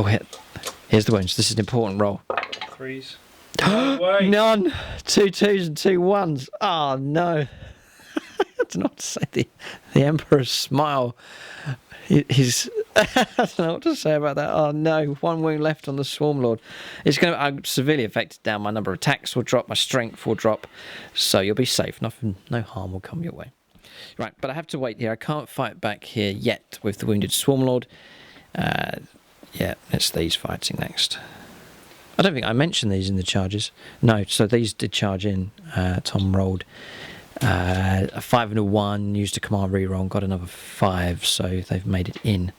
hit. Here's the wounds. This is an important roll. 3s. None. 2 2s and 2 1s. Oh, no. I don't know what to say. The Emperor's smile. His I don't know what to say about that. Oh no, 1 wound left on the Swarm Lord. It's going to. I'm severely affected down. My number of attacks will drop. My strength will drop. So you'll be safe. Nothing, no harm will come your way. Right, but I have to wait here. I can't fight back here yet with the wounded Swarm Lord. Yeah, it's these fighting next. I don't think I mentioned these in the charges. No, so these did charge in. Tom rolled a 5 and a 1, used a command reroll, got another 5, so they've made it in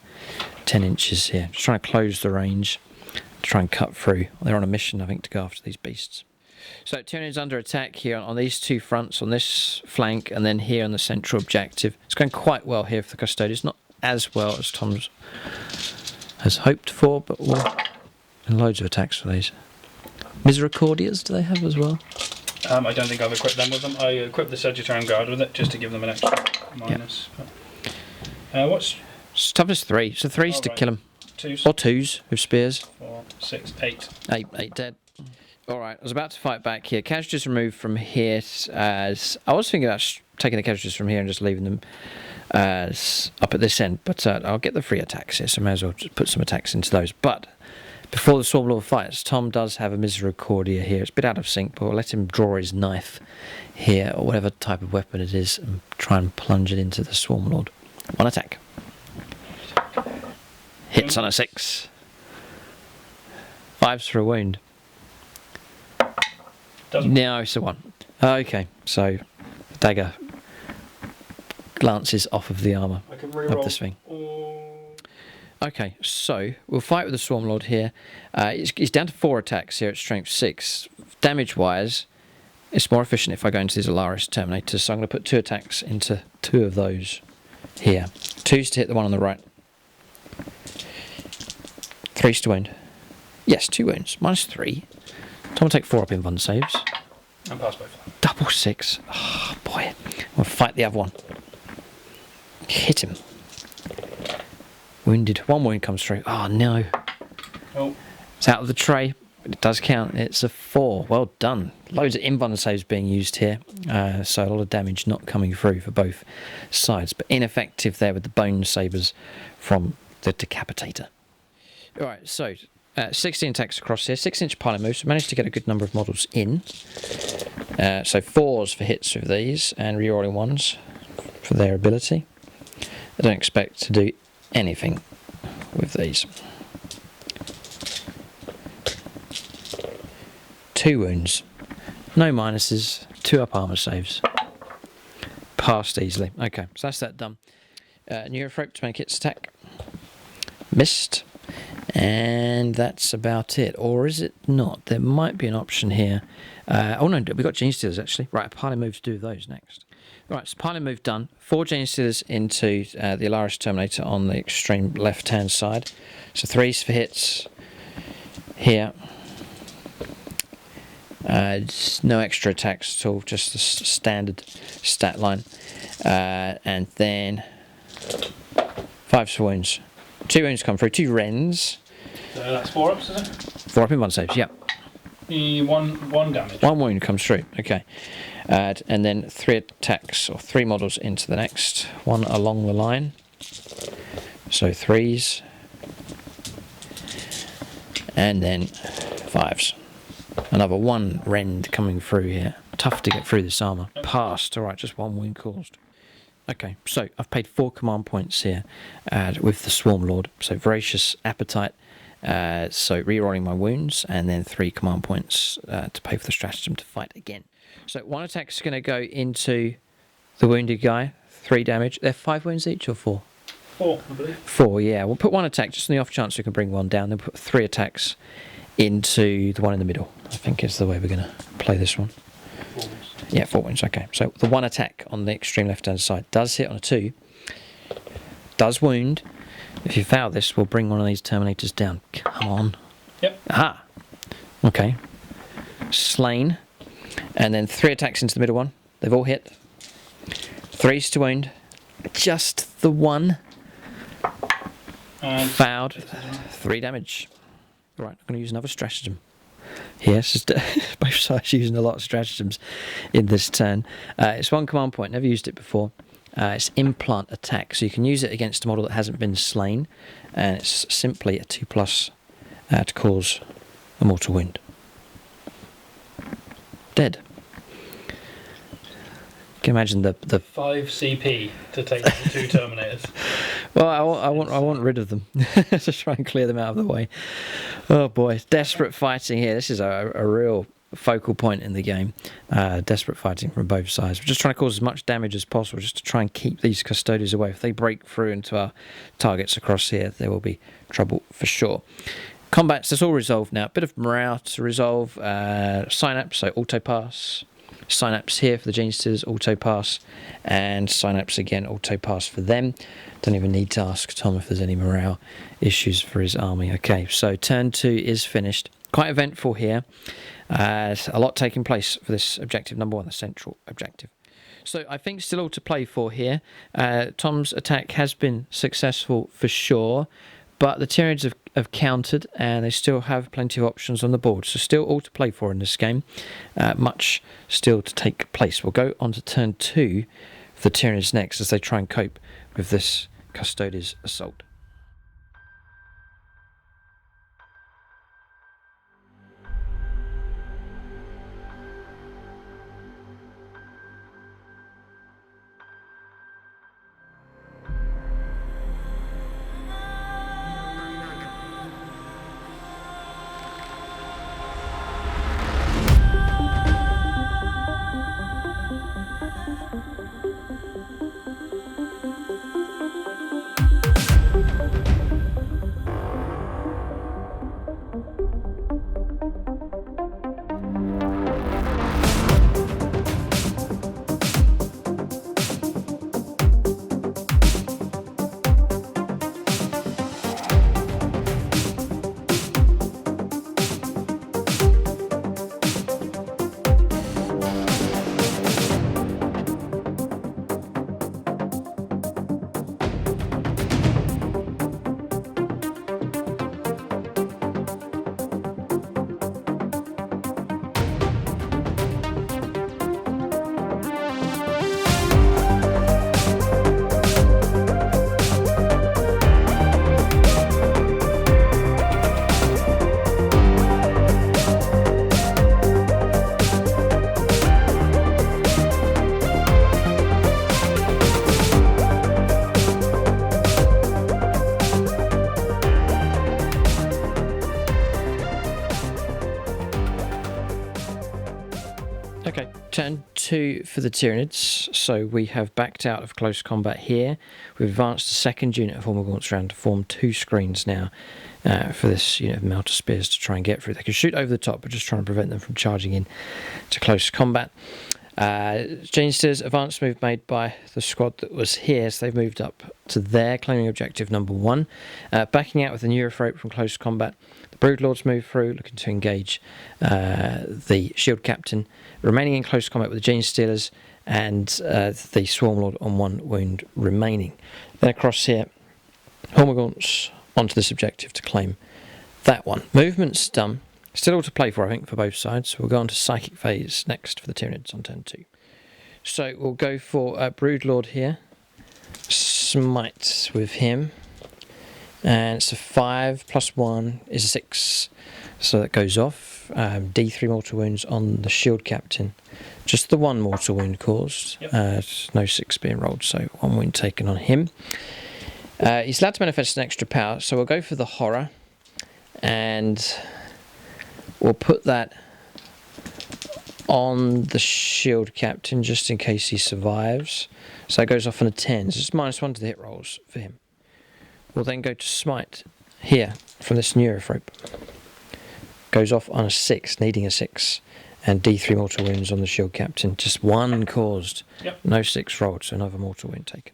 10 inches here. Just trying to close the range, to try and cut through. They're on a mission, I think, to go after these beasts. So Tyranid's under attack here on these two fronts, on this flank, and then here on the central objective. It's going quite well here for the Custodians, not as well as Tom has hoped for, but and loads of attacks for these. Misericordias do they have as well? I don't think I've equipped them with them. I equipped the Sagittarian Guard with it just to give them an extra minus. Yep. What's toughness 3? So 3's to kill them. 2s. Or 2s with spears. 4, 6, 8. 8 dead. Alright, I was about to fight back here. Casualties removed from here as... I was thinking about taking the casualties from here and just leaving them as up at this end. But I'll get the free attacks here, so I may as well just put some attacks into those. But before the Swarm Lord fights, Tom does have a Misericordia here. It's a bit out of sync, but we'll let him draw his knife here, or whatever type of weapon it is, and try and plunge it into the Swarm Lord. 1 attack. Hits on a 6. 5's for a wound. No, it's a 1. Okay, so dagger glances off of the armour of this thing. Okay, so we'll fight with the Swarm Lord here. He's down to 4 attacks here at strength 6. Damage-wise, it's more efficient if I go into these Alaris Terminators, so I'm going to put 2 attacks into 2 of those here. 2's to hit the one on the right. 3's to wound. Yes, 2 wounds. -3. Tom will take 4 up in Von saves. And pass by 5. Double 6. Oh, boy. We'll fight the other one. Hit him. Wounded. 1 wound comes through. Oh, no. Oh. It's out of the tray. But it does count. It's a 4. Well done. Loads of invuln saves being used here. So a lot of damage not coming through for both sides. But ineffective there with the bone sabres from the Decapitator. Alright, so 16 attacks across here. 6-inch pilot moves. Managed to get a good number of models in. So 4s for hits with these, and rerolling 1s for their ability. I don't expect to do anything with these. 2 wounds. No minuses. 2 up armour saves. Passed easily. Okay, so that's that done. Neurothrope to make its attack. Missed. And that's about it. Or is it not? There might be an option here. Oh no, we've got Gene Stealers actually. Right, a piling move to do those next. Right, so piling move done. 4 Gene Stealers into the Alaris Terminator on the extreme left-hand side. So 3's for hits here. No extra attacks at all, just the standard stat line. And then 5's for wounds. 2 wounds come through, 2 rends. So that's 4 ups, is it? 4 up in 1 saves, yep. 1 damage. 1 wound comes through, okay. And then 3 attacks, or 3 models into the next. 1 along the line. So 3's. And then 5's. Another 1 rend coming through here. Tough to get through this armour. Passed, alright, just 1 wound caused. Okay, so I've paid 4 command points here with the Swarm Lord. So Voracious Appetite, so rerolling my wounds, and then 3 command points to pay for the stratagem to fight again. So 1 attack is going to go into the wounded guy, 3 damage. They're 5 wounds each or 4? 4, I believe. 4, yeah. We'll put 1 attack just on the off chance we can bring 1 down, then put 3 attacks into the one in the middle. I think is the way we're going to play this one. 4 wounds. Yeah, 4 wounds, okay. So the 1 attack on the extreme left-hand side does hit on a 2, does wound. If you fail this, we'll bring one of these Terminators down. Come on. Yep. Aha! Okay. Slain. And then 3 attacks into the middle one. They've all hit. 3's to wound. Just the 1. And Fouled. 3 damage. Right, I'm going to use another stratagem. Yes, both sides using a lot of stratagems in this turn. It's 1 command point, never used it before. It's implant attack, so you can use it against a model that hasn't been slain, and it's simply a 2+ to cause a mortal wound. Dead. You can imagine the 5 CP to take the 2 Terminators. Well, I want rid of them. Just try and clear them out of the way. Oh boy, desperate fighting here. This is a real focal point in the game. Desperate fighting from both sides. We're just trying to cause as much damage as possible, just to try and keep these Custodians away. If they break through into our targets across here, there will be trouble for sure. Combats, that's all resolved now. Bit of morale to resolve. Synapse, so auto pass. Synapse here for the Gene Stealers, auto pass, and Synapse again, auto pass for them. Don't even need to ask Tom if there's any morale issues for his army. Okay, so turn 2 is finished. Quite eventful here. A lot taking place for this objective number 1, the central objective. So I think still all to play for here. Tom's attack has been successful for sure, but the Tyranids have countered, and they still have plenty of options on the board. So still all to play for in this game. Much still to take place. We'll go on to turn 2 for the Tyranids next as they try and cope with this Custodes assault. Okay, turn 2 for the Tyranids. So we have backed out of close combat here. We've advanced a second unit of Hormagaunts round to form 2 screens now for this unit of Melter Spears to try and get through. They can shoot over the top, but just trying to prevent them from charging in to close combat. Gene Stealers, advanced move made by the squad that was here, so they've moved up to there, claiming objective number 1. Backing out with the Neurophrope from close combat. The Broodlords move through, looking to engage the Shield Captain, remaining in close combat with the Gene Stealers, and the Swarmlord on 1 wound remaining. Then across here, Hormagaunts onto this objective to claim that one. Movement's done. Still all to play for, I think, for both sides. So we'll go on to Psychic Phase next for the Tyranids on turn 2. So we'll go for Broodlord here. Smite with him. And it's a 5 plus 1 is a 6. So that goes off. D3 mortal wounds on the Shield Captain. Just the 1 mortal wound caused. Yep. No 6 being rolled, so 1 wound taken on him. He's allowed to manifest an extra power, so we'll go for the Horror. And we'll put that on the Shield Captain just in case he survives. So that goes off on a 10. So it's -1 to the hit rolls for him. We'll then go to Smite here from this Neurophrope. Goes off on a 6, needing a 6. And D3 mortal wounds on the Shield Captain. Just 1 caused. Yep. No 6 rolled, so another mortal wound taken.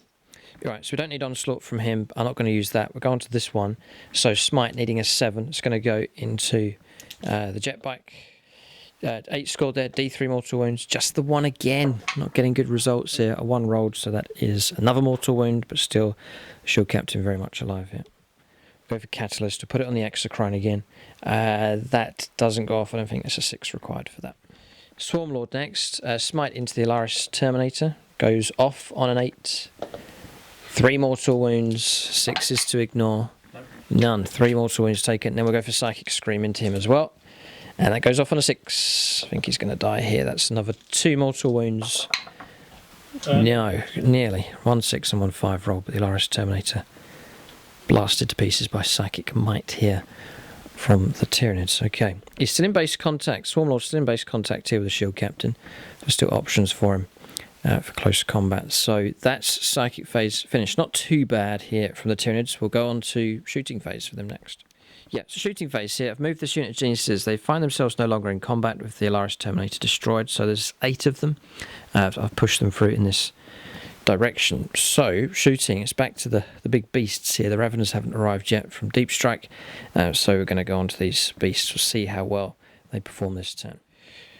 Alright, so we don't need Onslaught from him. I'm not going to use that. We're going to this one. So Smite needing a 7. It's going to go into the jet bike. 8 scored there, D3 mortal wounds. Just the 1 again. Not getting good results here. A 1 rolled, so that is another mortal wound, but still Shield Captain very much alive here. Go for Catalyst to put it on the Exocrine again. That doesn't go off. I don't think there's a 6 required for that. Swarmlord next. Smite into the Alaris Terminator. goes off on an 8. 3 mortal wounds, 6s to ignore. None. 3 mortal wounds taken. Then we'll go for Psychic Scream into him as well. And that goes off on a 6. I think he's going to die here. That's another 2 mortal wounds. No, nearly. 1 6 and 1 5 roll, but the Alaris Terminator blasted to pieces by Psychic Might here from the Tyranids. Okay. He's still in base contact. Swarmlord's still in base contact here with the Shield Captain. There's still options for him. For close combat. So that's Psychic Phase finished. Not too bad here from the Tyranids. We'll go on to Shooting Phase for them next. Yeah, so Shooting Phase here. I've moved this unit of geniuses. They find themselves no longer in combat with the Alaris Terminator destroyed. So there's 8 of them. I've pushed them through in this direction. So shooting, it's back to the big beasts here. The Raveners haven't arrived yet from Deep Strike. So we're going to go on to these beasts. We'll see how well they perform this turn.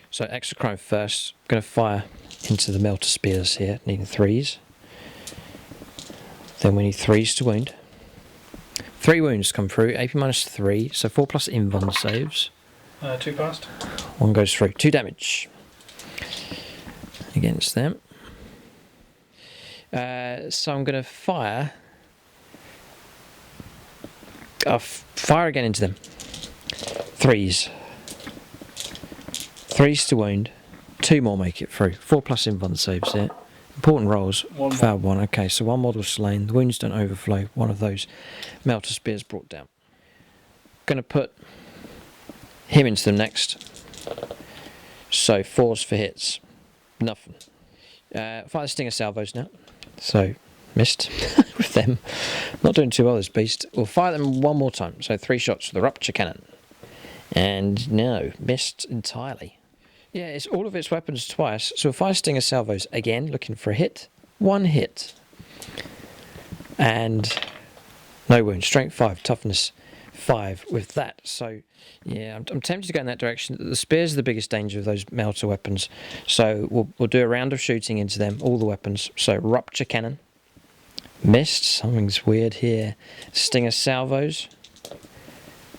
So Exocrine first. I'm going to fire into the Melter Spears here, needing 3s. Then we need 3s to wound. 3 wounds come through, AP -3, so 4 plus invuln saves. 2 passed. 1 goes through, 2 damage against them. So I'm going to fire. I'll fire again into them. 3s. 3s to wound. 2 more make it through. 4 plus invuln saves here. Important rolls. Failed 1. Okay, so 1 model slain. The wounds don't overflow. 1 of those Melter Spears brought down. Going to put him into them next. So 4s for hits. Nothing. Fire the Stinger Salvos now. So missed with them. Not doing too well, this beast. We'll fire them 1 more time. So 3 shots with the Rupture Cannon. And no, missed entirely. Yeah, it's all of its weapons twice. So 5 Stinger Salvos again, looking for a hit. 1 hit. And no wound. Strength 5, toughness 5 with that. So yeah, I'm tempted to go in that direction. The spears are the biggest danger of those melter weapons. So we'll do a round of shooting into them, all the weapons. So Rupture Cannon. Missed. Something's weird here. Stinger Salvos.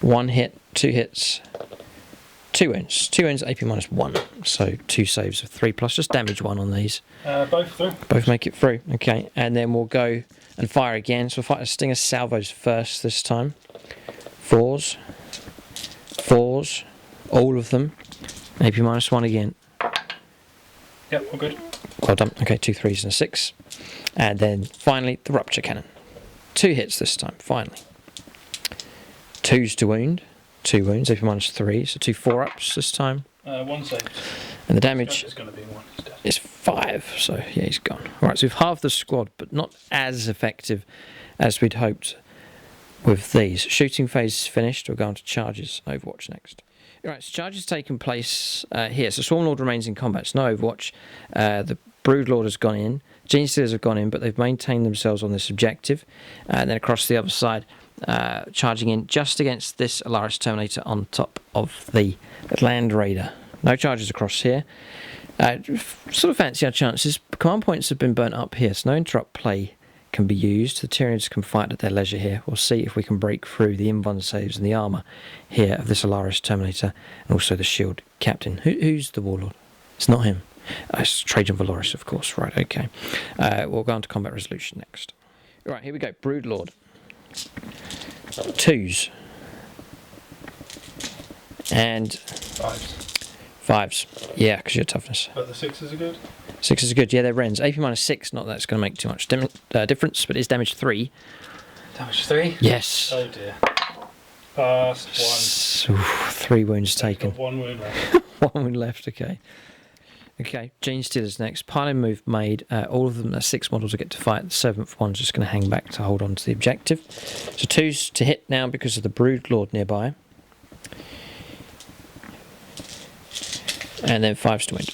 1 hit, 2 hits. 2 wounds. 2 wounds, AP -1. So 2 saves of 3 plus. Just damage 1 on these. Both through. Both make it through. Okay, and then we'll go and fire again. So we'll fire Stinger Salvos first this time. 4s. 4s. All of them. AP -1 again. Yep, all good. Well done. Okay, 2 3s and a 6. And then finally the Rupture Cannon. 2 hits this time, finally. 2s to wound. 2 wounds, AP -3, so 2 4-ups this time. 1 save. And the damage It's going to be 1 instead. is 5, so yeah, he's gone. Alright, so we've halved the squad, but not as effective as we'd hoped with these. Shooting phase is finished, we'll go on to charges, Overwatch next. Alright, so charges taking place here. So Swarmlord remains in combat, it's no Overwatch. The Broodlord has gone in, Genestealers have gone in, but they've maintained themselves on this objective. And then across the other side, charging in just against this Alaris Terminator on top of the Land Raider. No charges across here. Sort of fancy our chances. Command points have been burnt up here, so no interrupt play can be used. The Tyranids can fight at their leisure here. We'll see if we can break through the invuln saves and the armour here of this Alaris Terminator and also the Shield Captain. Who's the Warlord? It's not him. It's Trajan Valoris, of course. Right, okay. We'll go on to combat resolution next. Right, here we go. Broodlord. 2s. And 5s. Yeah, because you're toughness. But the 6s are good? 6s are good. Yeah, they're Wrens. AP -6, not that it's going to make too much difference, but it's damage 3. Damage 3? Yes. Oh dear. Past 1. 3 wounds taken. Got 1 wound left. 1 wound left, okay. Okay, Genestealers next. Piling move made. All of them are 6 models to get to fight. The 7th one's just going to hang back to hold on to the objective. So 2s to hit now because of the Broodlord nearby. And then 5s to win.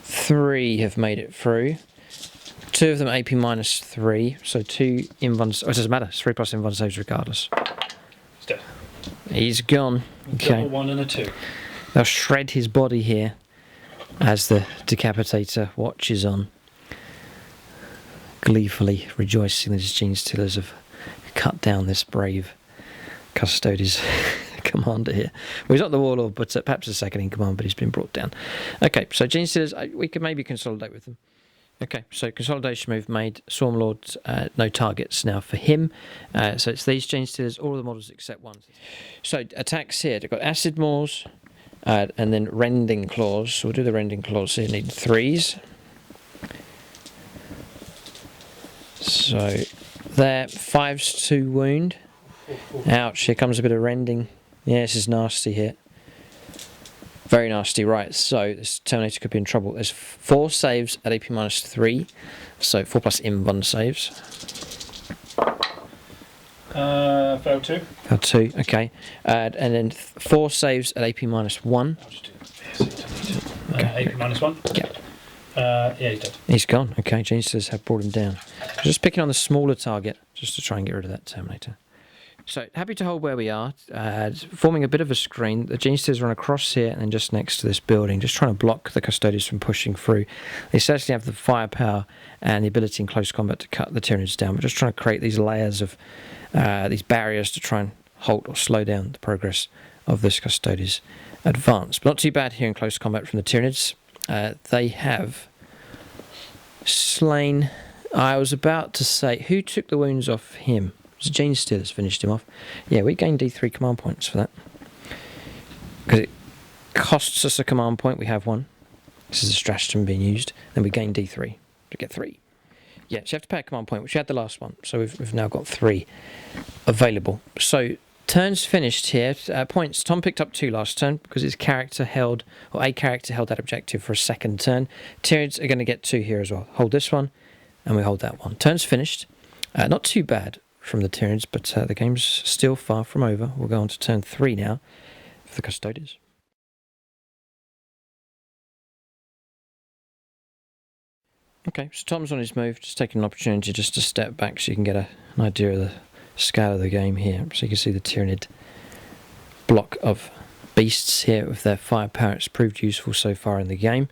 3 have made it through. 2 of them AP -3, so 2 invuln. Oh, it doesn't matter. It's 3 plus invuln saves regardless. He's dead. He's gone. Okay. Double 1 and a 2. They'll shred his body here as the Decapitator watches on, gleefully rejoicing that his Genestealers have cut down this brave Custodes commander here. Well, he's not the warlord, but perhaps a second in command, but he's been brought down. Okay, so Gene Stealers, we could maybe consolidate with them. Okay, so consolidation move made. Swarmlord, no targets now for him. So it's these Gene Stealers, all of the models except one. So attacks here, they've got Acid Maws, and then Rending Claws. So we'll do the Rending Claws here, need 3s. So there, 5s to wound. Ouch, here comes a bit of rending. Yeah, this is nasty here. Very nasty, right. So this Terminator could be in trouble. There's 4 saves at AP -3. So 4 plus invuln saves. Failed 2. Failed 2, okay. And then 4 saves at AP -1. I'll just do it. Okay. AP -1. Yep. Yeah, he's dead. He's gone. Okay, Gene Stealers have brought him down. Just picking on the smaller target, just to try and get rid of that Terminator. So, happy to hold where we are, forming a bit of a screen. The Gene Stealers run across here and then just next to this building, just trying to block the Custodes from pushing through. They certainly have the firepower and the ability in close combat to cut the Tyranids down, but just trying to create these layers of these barriers to try and halt or slow down the progress of this Custodes advance. But not too bad here in close combat from the Tyranids. They have slain... I was about to say, who took the wounds off him? It was Gene Stealers finished him off. Yeah, we gained D3 command points for that. Because it costs us a command point, we have one. This is a stratagem being used. Then we gain D3 to get 3. Yeah, so you have to pay a command point, which we had the last one. So we've now got 3 available. So turns finished here. Points. Tom picked up 2 last turn because his character held, or a character held that objective for a second turn. Tyranids are going to get 2 here as well. Hold this one, and we hold that one. Turns finished. Not too bad from the Tyranids, but the game's still far from over. We'll go on to turn 3 now for the Custodes. Okay, so Tom's on his move, just taking an opportunity just to step back so you can get an idea of the scale of the game here. So you can see the Tyranid block of beasts here with their firepower. It's proved useful so far in the game.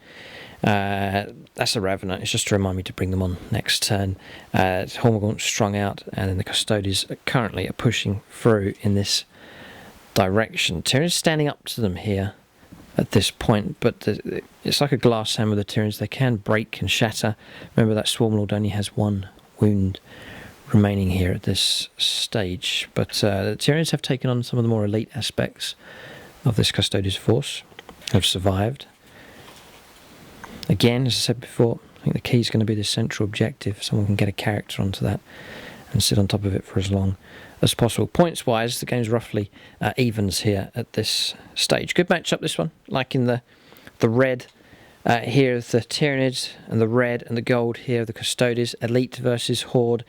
That's a Ravener. It's just to remind me to bring them on next turn. Hormagaunt's strung out, and then the Custodes currently are pushing through in this direction. Tyranids standing up to them here at this point, but it's like a glass hammer with the Tyranids. They can break and shatter. Remember that Swarmlord only has 1 wound remaining here at this stage, but the Tyranids have taken on some of the more elite aspects of this Custodes force, have survived. Again, as I said before, I think the key is going to be the central objective. Someone can get a character onto that and sit on top of it for as long as possible. Points wise, the game's roughly evens here at this stage. Good matchup, this one. Like in the red here, the Tyranids, and the red and the gold here, the Custodes. Elite versus Horde.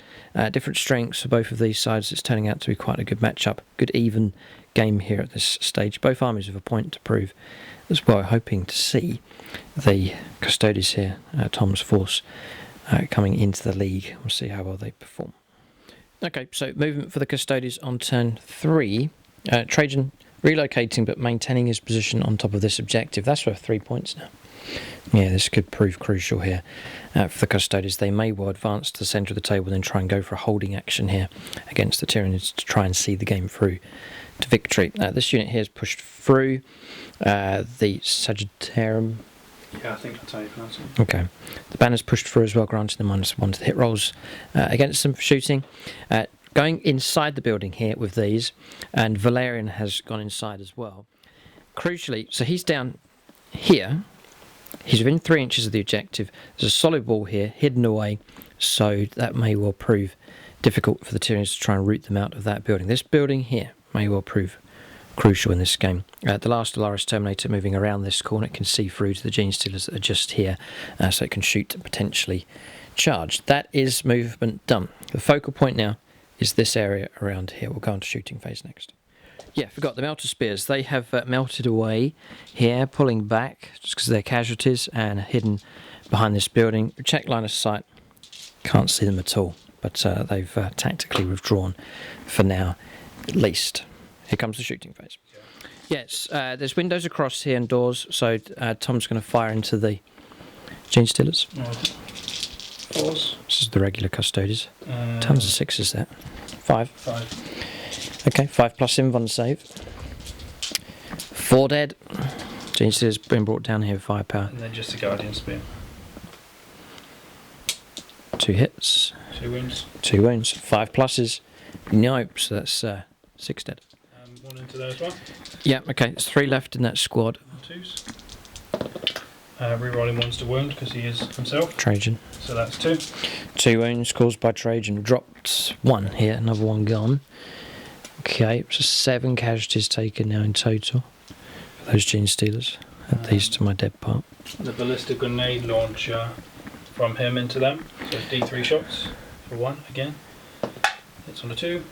Different strengths for both of these sides. It's turning out to be quite a good matchup. Good even game here at this stage. Both armies have a point to prove as well. Hoping to see the Custodes here, Tom's force, coming into the league. We'll see how well they perform. Okay, so movement for the Custodes on turn 3. Trajan relocating but maintaining his position on top of this objective. That's worth 3 points now. Yeah, this could prove crucial here for the Custodes. They may well advance to the centre of the table and then try and go for a holding action here against the Tyranids to try and see the game through to victory. This unit here is pushed through the Sagittarium. Yeah, I think that's how you pronounce it. Okay. The banner's pushed through as well, granting them -1 to the hit rolls against them for shooting. Going inside the building here with these, and Valerian has gone inside as well. Crucially, so he's down here. He's within 3 inches of the objective. There's a solid wall here, hidden away, so that may well prove difficult for the Tyranids to try and root them out of that building. This building here may well prove crucial in this game. The last Alaris Terminator moving around this corner can see through to the Gene Stealers that are just here, so it can shoot and potentially charge. That is movement done. The focal point now is this area around here. We'll go on to shooting phase next. Yeah, forgot the Melter Spears. They have melted away here, pulling back just because they're casualties and hidden behind this building. Check line of sight. Can't see them at all, but they've tactically withdrawn for now, at least. Here comes the shooting phase. Yes, there's windows across here and doors, so Tom's going to fire into the Gene Stealers. Fours. This is the regular Custodes. Tons of 6s there. 5. 5. Okay, 5 plus invuln save. 4 dead. Gene Stealer's been brought down here with firepower. And then just a Guardian Spear. 2 hits. 2 wounds. 2 wounds. 5 pluses. Nope, so that's 6 dead. 1 into there as well. Yeah, okay, there's 3 left in that squad. 2s. Rerolling 1s to wound because he is himself. Trajan. So that's 2. 2 wounds caused by Trajan. Dropped 1 here, another 1 gone. Okay, so 7 casualties taken now in total. Those Gene Stealers. Add these to my dead part. The ballistic grenade launcher from him into them. So D3 shots for 1 again. Hits on a 2.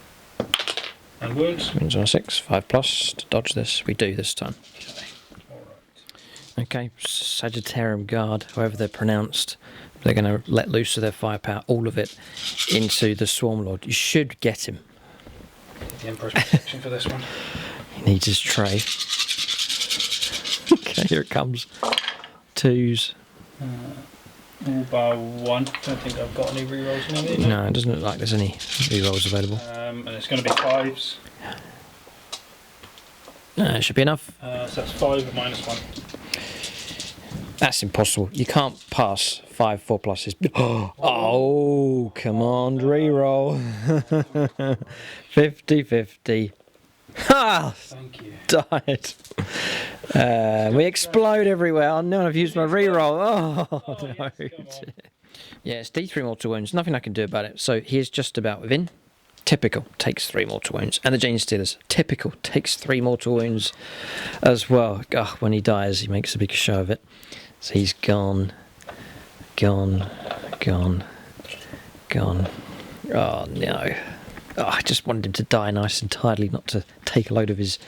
And wounds. Wounds on a 6. 5 plus to dodge this. We do this time. Okay. Alright. Okay, Sagittarium Guard, however they're pronounced. They're going to let loose of their firepower, all of it, into the Swarm Lord. You should get him. The Emperor's protection for this one. He needs his tray. Okay, here it comes. 2s. All bar 1. Don't think I've got any rerolls in any. No, it doesn't look like there's any rerolls available. And it's going to be 5s. It should be enough. So that's 5 minus 1. That's impossible. You can't pass 5 4 pluses. Oh, command reroll. 50-50. Ha! Thank you. Died. We explode everywhere. Oh no, I've used my reroll. Oh no. Yes, Yeah, it's D3 mortal wounds. Nothing I can do about it. So he's just about within. Typical takes 3 mortal wounds. And the Gene Stealers, typical, takes 3 mortal wounds as well. When he dies, he makes a big show of it. So he's gone. Oh no. I just wanted him to die nice and tidily, not to take a load of his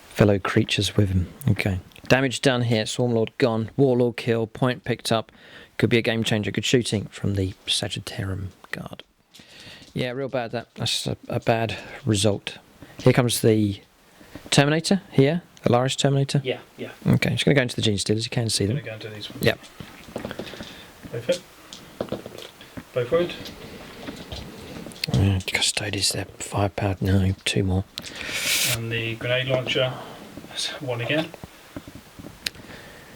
fellow creatures with him. Okay. Damage done here. Swarmlord gone. Warlord kill. Point picked up. Could be a game changer. Good shooting from the Sagittarium Guard. Yeah, real bad. That's a bad result. Here comes the Terminator here. Alaris Terminator. Yeah. Okay, just going to go into the Gene Stealers. You can see them. Going to go into these ones. Yep. Both hit. Both wound. Custodes, they're firepower. No, 2 more. And the grenade launcher. That's 1 again.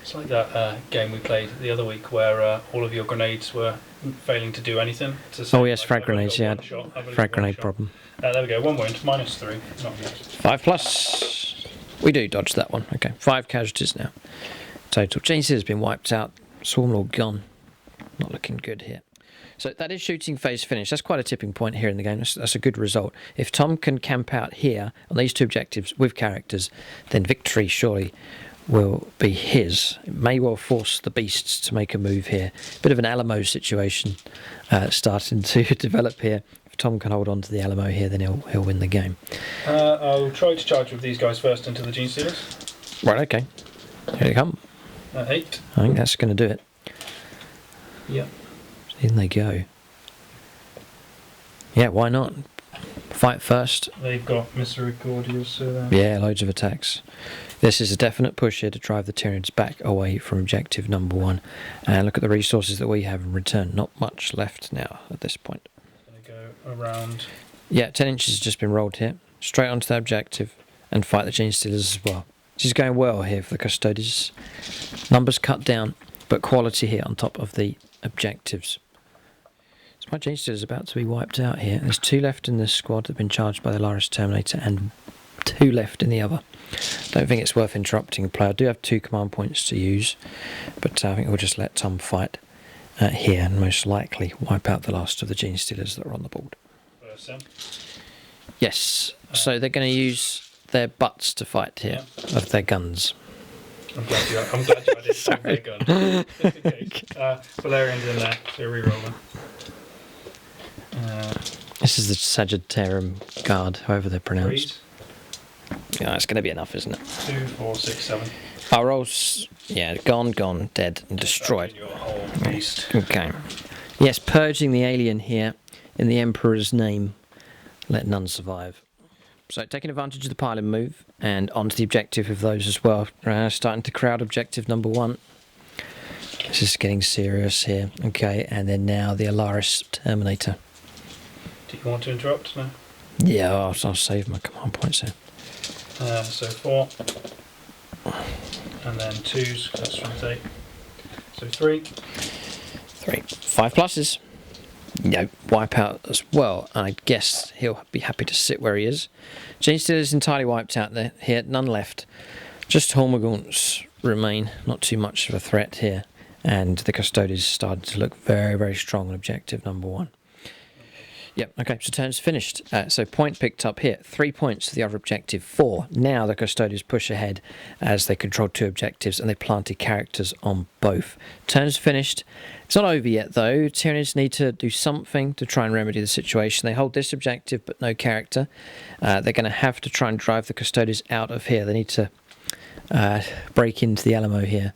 It's like that game we played the other week where all of your grenades were failing to do anything. Oh yes, frag grenades, yeah. Frag grenade problem. There we go, 1 wound, minus 3. Not good. 5 plus. We do dodge that one. Okay, 5 casualties now. Total. Gene Stealer's been wiped out. Swarmlord gone. Not looking good here. So that is shooting phase finished. That's quite a tipping point here in the game. That's a good result. If Tom can camp out here on these 2 objectives with characters, then victory surely will be his. It may well force the beasts to make a move here. Bit of an Alamo situation starting to develop here. If Tom can hold on to the Alamo here, then he'll win the game. I'll try to charge with these guys first into the Gene Stealers. Right, okay. Here they come. 8. I think that's going to do it. Yep. In they go. Yeah, why not? Fight first. They've got Misericordias, so yeah, loads of attacks. This is a definite push here to drive the Tyranids back away from objective number 1. And look at the resources that we have in return. Not much left now at this point. Going to go around. Yeah, 10 inches has just been rolled here. Straight onto the objective and fight the Gene Stealers as well. This is going well here for the Custodes. Numbers cut down, but quality here on top of the objectives. So my Gene Stealers about to be wiped out here. There's 2 left in this squad that have been charged by the Alaris Terminator and 2 left in the other. Don't think it's worth interrupting a player. I do have 2 command points to use, but I think we'll just let Tom fight here and most likely wipe out the last of the Gene Stealers that are on the board. Yes, so they're going to use their butts to fight here, of their guns. I'm glad you added their gun. Just in case. Valerian's in there, so reroll them. This is the Sagittarium Guard, however they're pronounced. 3s. Yeah, it's going to be enough, isn't it? 2, 4, 6, 7. Our rolls, yeah, gone, dead, and destroyed. Your whole beast. Okay. Yes, purging the alien here in the Emperor's name. Let none survive. So taking advantage of the piling move and onto the objective of those as well. Starting to crowd objective number 1. This is getting serious here. Okay, and then now the Alaris Terminator. Do you want to interrupt? No? Yeah, I'll save my command points here. So 4. and then 2s, that's 28. So 3. 3. 5 pluses. No, wipe out as well. I guess he'll be happy to sit where he is. Gene Stealer is entirely wiped out there. Here, none left. Just Hormagaunts remain. Not too much of a threat here. And the Custodes started to look very, very strong on objective number 1. Yep, okay, so turn's finished. So point picked up here. 3 points to the other objective, 4. Now the Custodes push ahead as they control 2 objectives and they planted characters on both. Turn's finished. It's not over yet though. Tyranids need to do something to try and remedy the situation. They hold this objective but no character. They're going to have to try and drive the Custodes out of here. They need to break into the Alamo here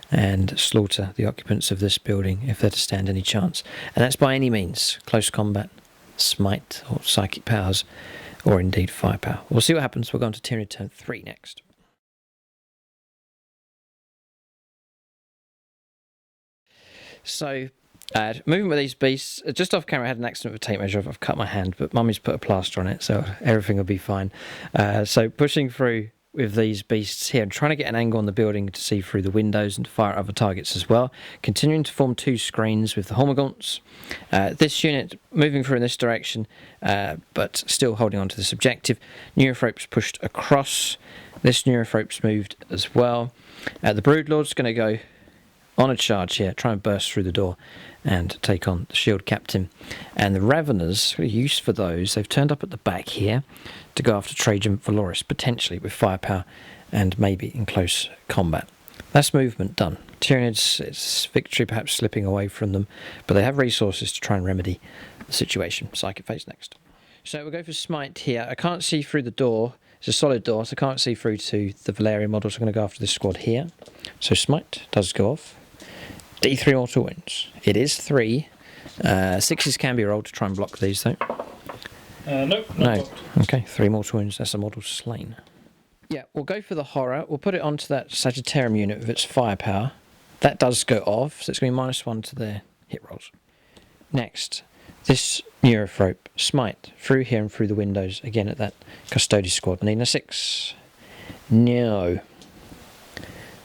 and slaughter the occupants of this building if they're to stand any chance. And that's by any means. Close combat, smite or psychic powers, or indeed firepower. We'll see what happens. We'll go on to Tyranid turn 3 next. So, moving with these beasts, just off camera I had an accident with a tape measure. I've cut my hand, but Mummy's put a plaster on it, so everything will be fine. So pushing through with these beasts here and trying to get an angle on the building to see through the windows and to fire at other targets as well. Continuing to form 2 screens with the Hormagaunts. This unit moving through in this direction, but still holding on to this objective. Neurothropes pushed across. This Neurothropes moved as well. The Broodlord's going to go on a charge here, try and burst through the door and take on the Shield Captain. And the Raveners, use for those, they've turned up at the back here to go after Trajan Valoris, potentially with firepower and maybe in close combat. That's movement done. Tyranids, it's victory perhaps slipping away from them, but they have resources to try and remedy the situation. Psychic phase next. So we'll go for Smite here. I can't see through the door. It's a solid door, so I can't see through to the Valerian model, so I'm going to go after this squad here. So Smite does go off. D3 mortal wounds. It is 3. 6s can be rolled to try and block these though. Nope, no. Blocked. Okay, 3 mortal wounds. That's a model slain. Yeah, we'll go for the horror. We'll put it onto that Sagittarium unit with its firepower. That does go off, so it's going to be -1 to their hit rolls. Next, this Neurothrope. Smite through here and through the windows again at that Custodes squad. Needing a 6. No.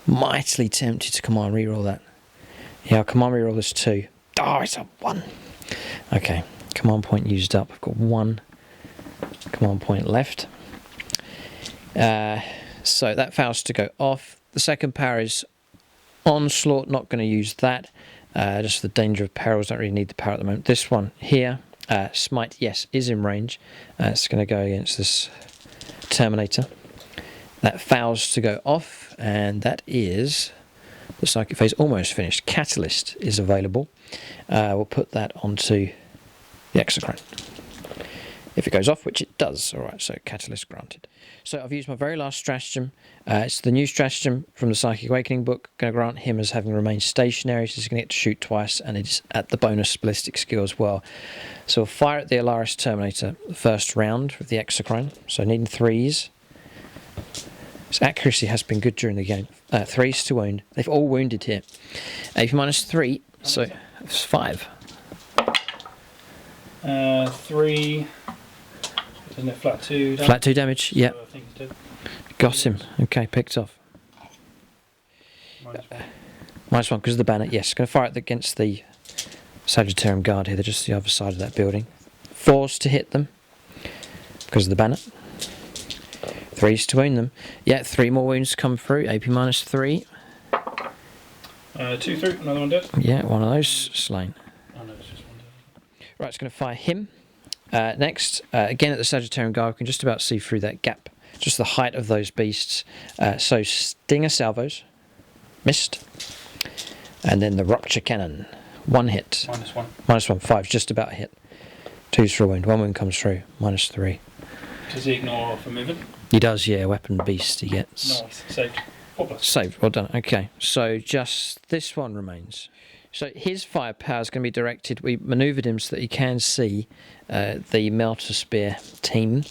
Mightily tempted to command reroll that. Yeah, I'll command reroll this 2. Oh, it's a 1. Okay, command point used up. I've got 1 command point left. So that fails to go off. The second power is Onslaught, not going to use that. Just the danger of perils, don't really need the power at the moment. This one here, Smite, yes, is in range. It's going to go against this Terminator. That fails to go off, and that is the psychic phase almost finished. Catalyst is available. We'll put that onto the Exocrine. If it goes off, which it does. Alright, so Catalyst granted. So I've used my very last stratagem. It's the new stratagem from the Psychic Awakening book. Going to grant him as having remained stationary, so he's going to get to shoot twice, and it's at the bonus ballistic skill as well. So we'll fire at the Alaris Terminator the first round with the Exocrine. So needing 3s. His accuracy has been good during the game. 3s to wound. They've all wounded here. AP -3, so it's 5. 3. Isn't it flat 2 damage? Flat 2 damage, yeah. So I think it's dead. Got him. Okay, picked off. -1. -1 because of the banner. Yes, going to fire it against the Sagittarium Guard here. They're just the other side of that building. 4s to hit them because of the banner. 3s to wound them. Yeah, 3 more wounds come through. AP -3. 2 through, another one dead. Yeah, one of those slain. Oh no, it's just one dead. Right, it's going to fire him. Next, again at the Sagittarium Guard, we can just about see through that gap. Just the height of those beasts. So Stinger Salvos. Missed. And then the Rupture Cannon. 1 hit. -1. -1, 5, just about a hit. 2's for a wound. 1 wound comes through. -3. Does he ignore for moving? He does, yeah. Weapon beast he gets. Nice, saved. 4+. Saved, well done. Okay, so just this one remains. So his firepower is going to be directed. We manoeuvred him so that he can see the Melter Spear team.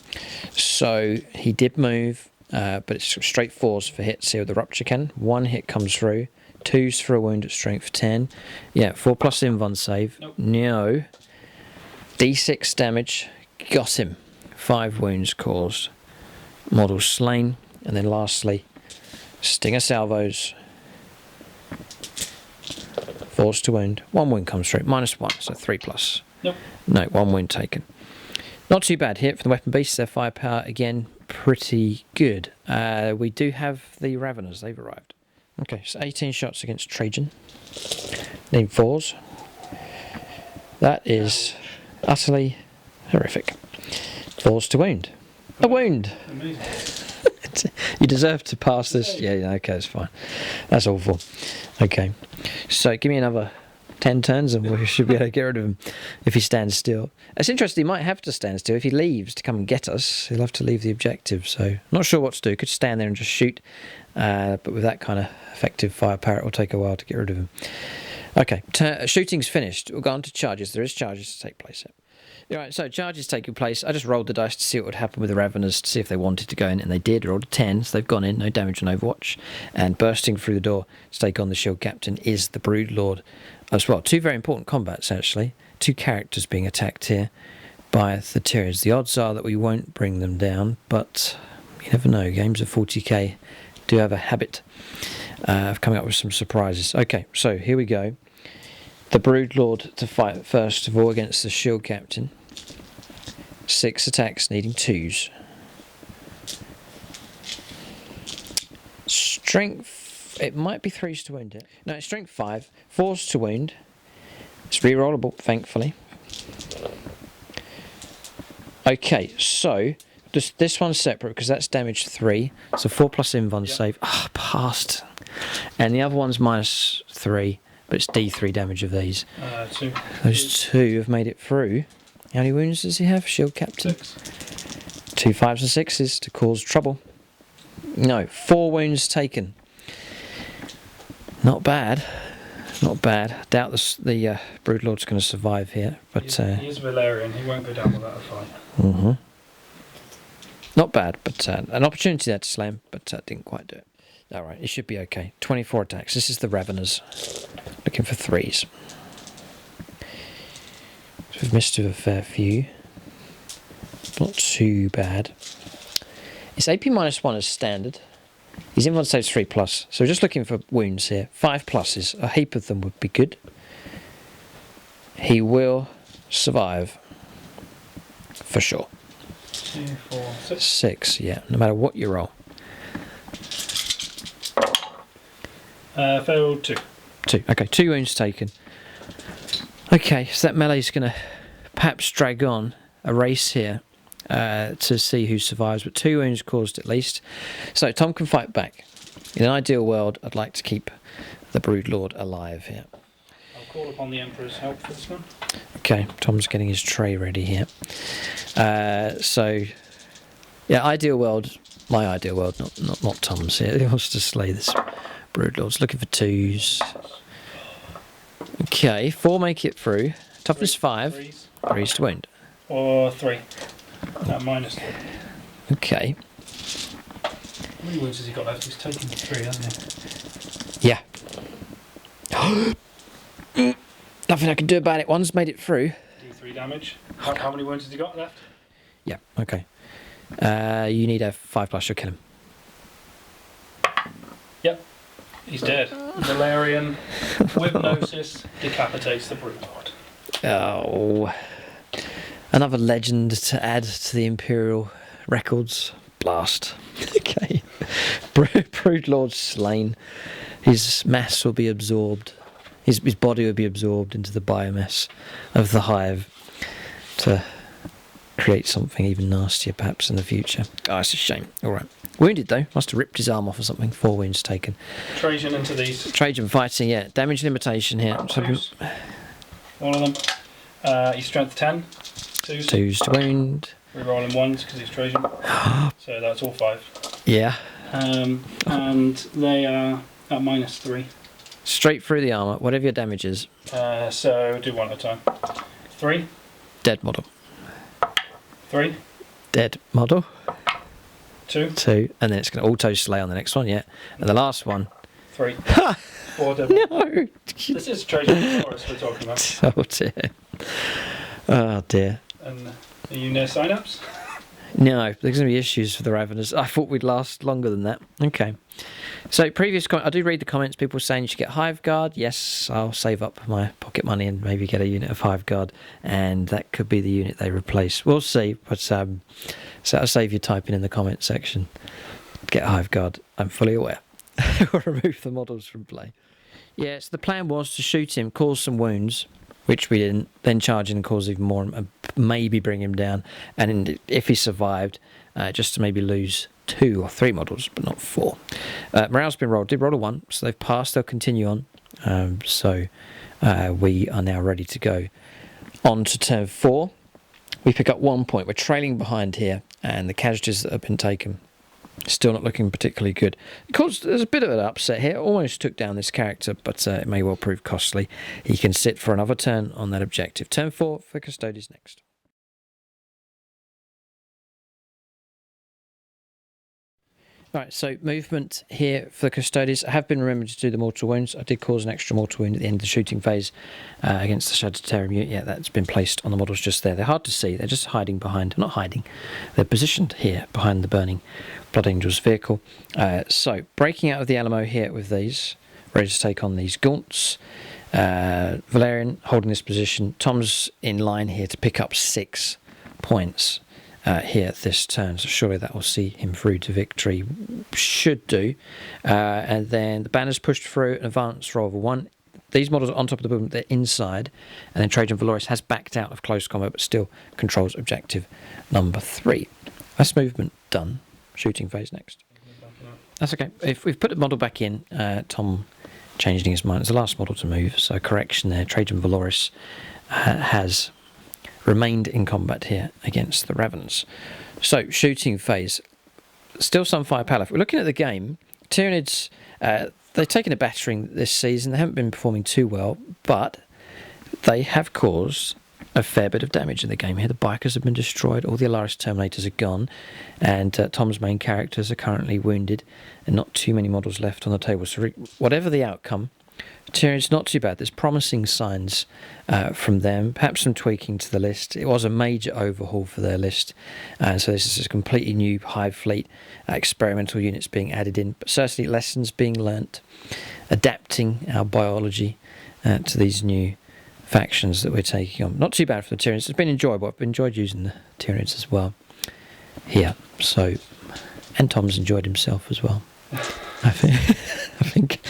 So he did move, but it's straight 4s for hits here with the Rupture Cannon. 1 hit comes through. 2's for a wound at strength 10. Yeah, 4+ Invuln save. Nope. No. D6 damage. Got him. 5 wounds caused. Model slain. And then lastly, Stinger salvos. Force to wound. 1 wound comes through. -1, so 3+. Nope. No, 1 wound taken. Not too bad here for the weapon beasts. Their firepower, again, pretty good. We do have the Raveners. They've arrived. Okay, so 18 shots against Trajan. Need 4s. That is utterly horrific. 4s to wound. A wound! Amazing. You deserve to pass this. Yeah, okay, that's fine. That's awful. Okay, so give me another 10 turns and we should be able to get rid of him if he stands still. It's interesting, he might have to stand still. If he leaves to come and get us, he'll have to leave the objective, so not sure what to do. Could stand there and just shoot, but with that kind of effective firepower, it will take a while to get rid of him. Okay, shooting's finished. We'll go on to charges. There is charges to take place here. Alright, so charges taking place. I just rolled the dice to see what would happen with the Raveners, to see if they wanted to go in, and they did. Rolled a 10, so they've gone in, no damage on Overwatch. And bursting through the door to take on the Shield Captain is the Broodlord as well. 2 very important combats, actually. 2 characters being attacked here by the Tyranids. The odds are that we won't bring them down, but you never know. Games of 40k do have a habit of coming up with some surprises. Okay, so here we go. The Broodlord to fight first of all against the Shield Captain. 6 attacks needing 2s. Strength, it might be 3s to wound it. No, it's strength 5, 4s to wound. It's rerollable, thankfully. Okay, so this one's separate because that's damage 3. So 4+ invuln save. Ah, passed. And the other one's -3, but it's D3 damage of these. 2. Those 2 have made it through. How many wounds does he have, Shield Captain? 6. 2 5s and 6s to cause trouble. No, 4 wounds taken. Not bad. Not bad. I doubt the Broodlord's going to survive here. But he is Valerian. He won't go down without a fight. Not bad, but an opportunity there to slay him, but didn't quite do it. Alright, it should be okay. 24 attacks. This is the Raveners. Looking for 3s. So we've missed a fair few. Not too bad. It's AP -1 as standard. His invuln saves 3+, so we're just looking for wounds here. 5+s, a heap of them would be good. He will survive. For sure. 2, 4, 6. 6, yeah, no matter what you roll. Failed 2. 2, okay, 2 wounds taken. Okay, so that melee's going to perhaps drag on a race here to see who survives, but 2 wounds caused at least. So Tom can fight back. In an ideal world, I'd like to keep the Broodlord alive here. I'll call upon the Emperor's help for this one. Okay, Tom's getting his tray ready here. So, yeah, ideal world, my ideal world, not Tom's here. He wants to slay this Broodlord. Looking for 2s. Okay, 4 make it through. Toughness 5. 3s to wound. Or 3. -3. Okay. How many wounds has he got left? He's taken 3, hasn't he? Yeah. Nothing I can do about it. One's made it through. D3 damage. How many wounds has he got left? Yeah, okay. You need a 5+, you'll kill him. Yep. He's dead. Valerian, with Gnosis, decapitates the Broodlord. Oh. Another legend to add to the Imperial records. Blast. Okay. Broodlord slain. His mass will be absorbed. His body will be absorbed into the biomass of the hive to create something even nastier perhaps in the future. Oh, it's a shame. Alright. Wounded though. Must have ripped his arm off or something. 4 wounds taken. Trajan into these. Trajan fighting, yeah. Damage limitation here. All of them. He's strength 10. 2s to wound. We're rolling 1s because he's Trajan. So that's all 5. Yeah. And they are at -3. Straight through the armour, whatever your damage is. So do 1 at a time. 3. Dead model. 3. Dead model. 2. 2. And then it's going to auto slay on the next one, yeah. And the last one. 3. 4 dead. No! This is Trajan Forest we're talking about. Oh dear. Oh dear. And are you near synapse? No, there's going to be issues for the Raveners. I thought we'd last longer than that. Okay. So previous comment, I do read the comments, people saying you should get Hive Guard. Yes, I'll save up my pocket money and maybe get a unit of Hive Guard, and that could be the unit they replace. We'll see, but so I'll save you typing in the comment section. Get Hive Guard, I'm fully aware. Or remove the models from play. Yeah, so the plan was to shoot him, cause some wounds, which we didn't, then charge in and cause even more, and maybe bring him down, and if he survived, just to maybe lose 2 or 3 models, but not 4. Morale's been rolled. Did roll a 1, so they've passed. They'll continue on. So we are now ready to go on to turn 4. We pick up 1 point. We're trailing behind here, and the casualties that have been taken still not looking particularly good. Of course, there's a bit of an upset here. Almost took down this character, but it may well prove costly. He can sit for another turn on that objective. Turn 4 for Custodes next. Right, so movement here for the Custodes. I have been remembered to do the mortal wounds. I did cause an extra mortal wound at the end of the shooting phase against the Shattered Terror unit. Yeah, that's been placed on the models just there. They're hard to see. They're just hiding behind. Not hiding. They're positioned here behind the burning Blood Angel's vehicle. So, breaking out of the Alamo here with these. Ready to take on these Gaunts. Valerian holding this position. Tom's in line here to pick up 6 points. Here this turn, so surely that will see him through to victory. Should do. And then the banner's pushed through, an advance roll of a 1. These models are on top of the building, they're inside, and then Trajan Valoris has backed out of close combat but still controls objective number 3. That's movement done. Shooting phase next. That's okay. If we've put the model back in, Tom changing his mind. It's the last model to move, so correction there. Trajan Valoris has remained in combat here against the Ravens. So, shooting phase. Still some firepower. If we're looking at the game, Tyranids, they've taken a battering this season. They haven't been performing too well, but they have caused a fair bit of damage in the game here. The bikers have been destroyed, all the Alaris Terminators are gone, and Tom's main characters are currently wounded, and not too many models left on the table. So, whatever the outcome, Tyranids not too bad. There's promising signs from them. Perhaps some tweaking to the list. It was a major overhaul for their list. So this is a completely new Hive fleet. Experimental units being added in. But certainly lessons being learnt. Adapting our biology to these new factions that we're taking on. Not too bad for the Tyranids. It's been enjoyable. I've enjoyed using the Tyranids as well here. So, and Tom's enjoyed himself as well. I think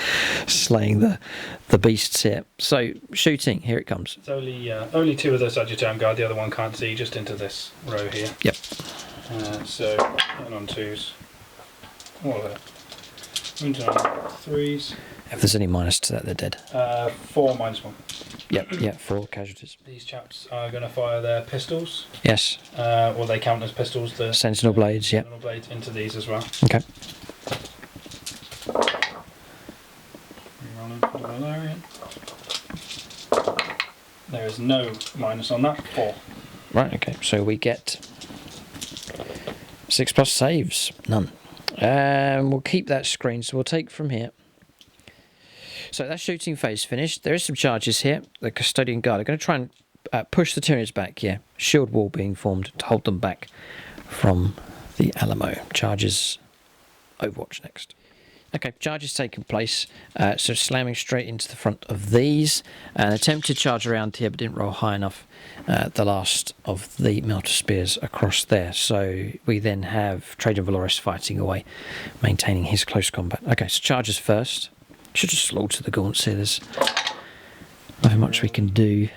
slaying the beasts here. So shooting, here it comes. It's only 2 of the Sagittarian Guard. The other one can't see just into this row here. Yep. So and on 2s. All of it. Wounded on 3s. If there's any minus to that, they're dead. 4 minus 1. Yep. 4 casualties. These chaps are going to fire their pistols. Yes. Or they count as pistols. The Sentinel blades. Yep. Sentinel blades into these as well. Okay. There is no minus on that. 4. Right. Okay. So we get 6+ saves. None. We'll keep that screen. So we'll take from here. So that shooting phase finished. There is some charges here. The Custodian Guard are going to try and push the Tyranids back here. Shield wall being formed to hold them back from the Alamo. Charges. Overwatch next. Okay, charges taking place. So slamming straight into the front of these. An attempted charge around here, but didn't roll high enough. The last of the Melter Spears across there. So we then have Trajan Valoris fighting away, maintaining his close combat. Okay, so charges first. Should just slaughter the Gaunts here. There's nothing much we can do.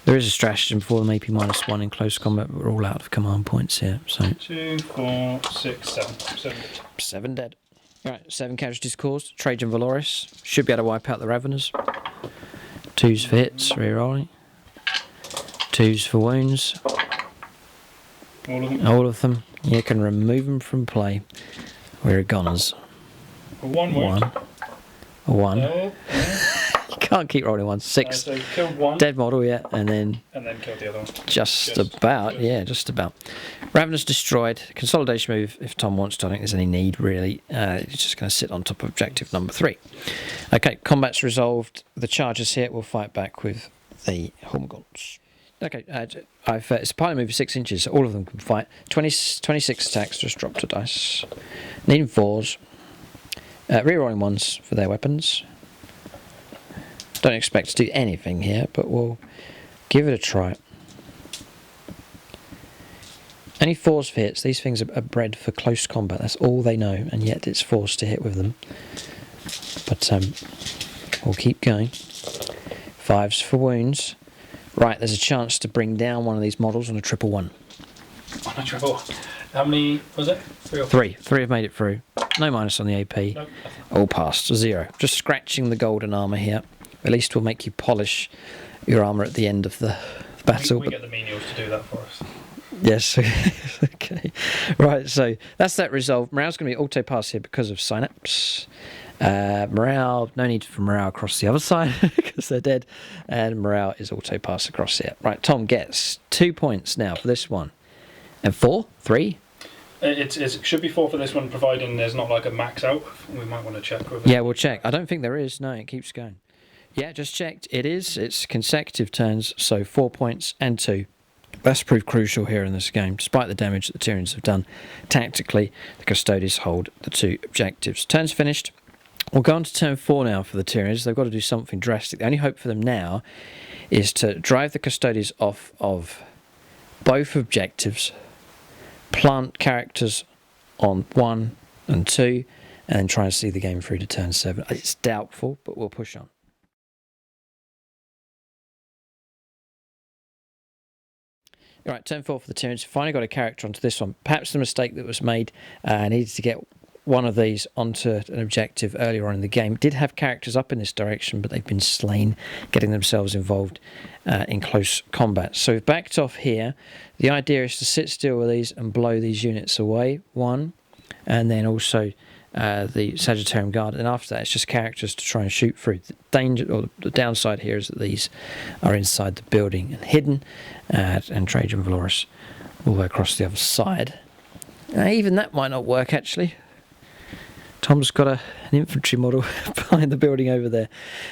There is a stratagem for them, AP -1 in close combat, but we're all out of command points here. So 2, 4, 6, 7. 7 dead. Alright, 7 casualties caused. Trajan Valoris should be able to wipe out the Raveners. 2s for hits, rerolling. 2s for wounds. All of them? All of them. You can remove them from play. We're goners. 1 wound. 1. No, You can't keep rolling 1. 6. so killed 1. Dead model, yeah, and then Killed the other one. just about. Yeah, just about. Ravenous destroyed. Consolidation move if Tom wants to. I don't think there's any need really. He's just going to sit on top of objective number 3. Okay, combat's resolved. The chargers here will fight back with the Hormagaunts. Okay, it's a pilot move of 6 inches, so all of them can fight. 26 attacks, just dropped a dice. Needing 4s. Rerolling 1s for their weapons. Don't expect to do anything here, but we'll give it a try. Only 4s for hits. These things are bred for close combat. That's all they know, and yet it's forced to hit with them. But we'll keep going. 5s for wounds. Right, there's a chance to bring down one of these models on a 111. On a triple. How many was it? 3 or 4? 3. 3 have made it through. No minus on the AP. Nope. All passed. 0. Just scratching the golden armour here. At least we'll make you polish your armour at the end of the battle. We get the menials to do that for us. Yes. Okay. Right, so that's that resolve. Morale's going to be auto pass here because of synapse. Morale, no need for morale across the other side because they're dead, and morale is auto pass across here. Right, Tom gets 2 points now for this one, and 4, 3. It should be 4 for this one, providing there's not like a max out. We might want to check with it. Yeah, we'll check. I don't think there is. No, it keeps going. Yeah, just checked. It is. It's consecutive turns, so 4 points and 2. That's proved crucial here in this game. Despite the damage that the Tyranids have done tactically, the Custodes hold the 2 objectives. Turn's finished. We'll go on to turn 4 now for the Tyranids. They've got to do something drastic. The only hope for them now is to drive the Custodes off of both objectives, plant characters on 1 and 2, and then try and see the game through to turn 7. It's doubtful, but we'll push on. Alright, turn 4 for the Tyranids. Finally got a character onto this one. Perhaps the mistake that was made, needed to get one of these onto an objective earlier on in the game. Did have characters up in this direction, but they've been slain, getting themselves involved in close combat. So we've backed off here. The idea is to sit still with these and blow these units away. 1, and then also the Sagittarian Guard, and after that it's just characters to try and shoot through. The danger, or the downside here, is that these are inside the building and hidden, and Trajan Valoris all the way across the other side. Even that might not work actually. Tom's got an infantry model behind the building over there.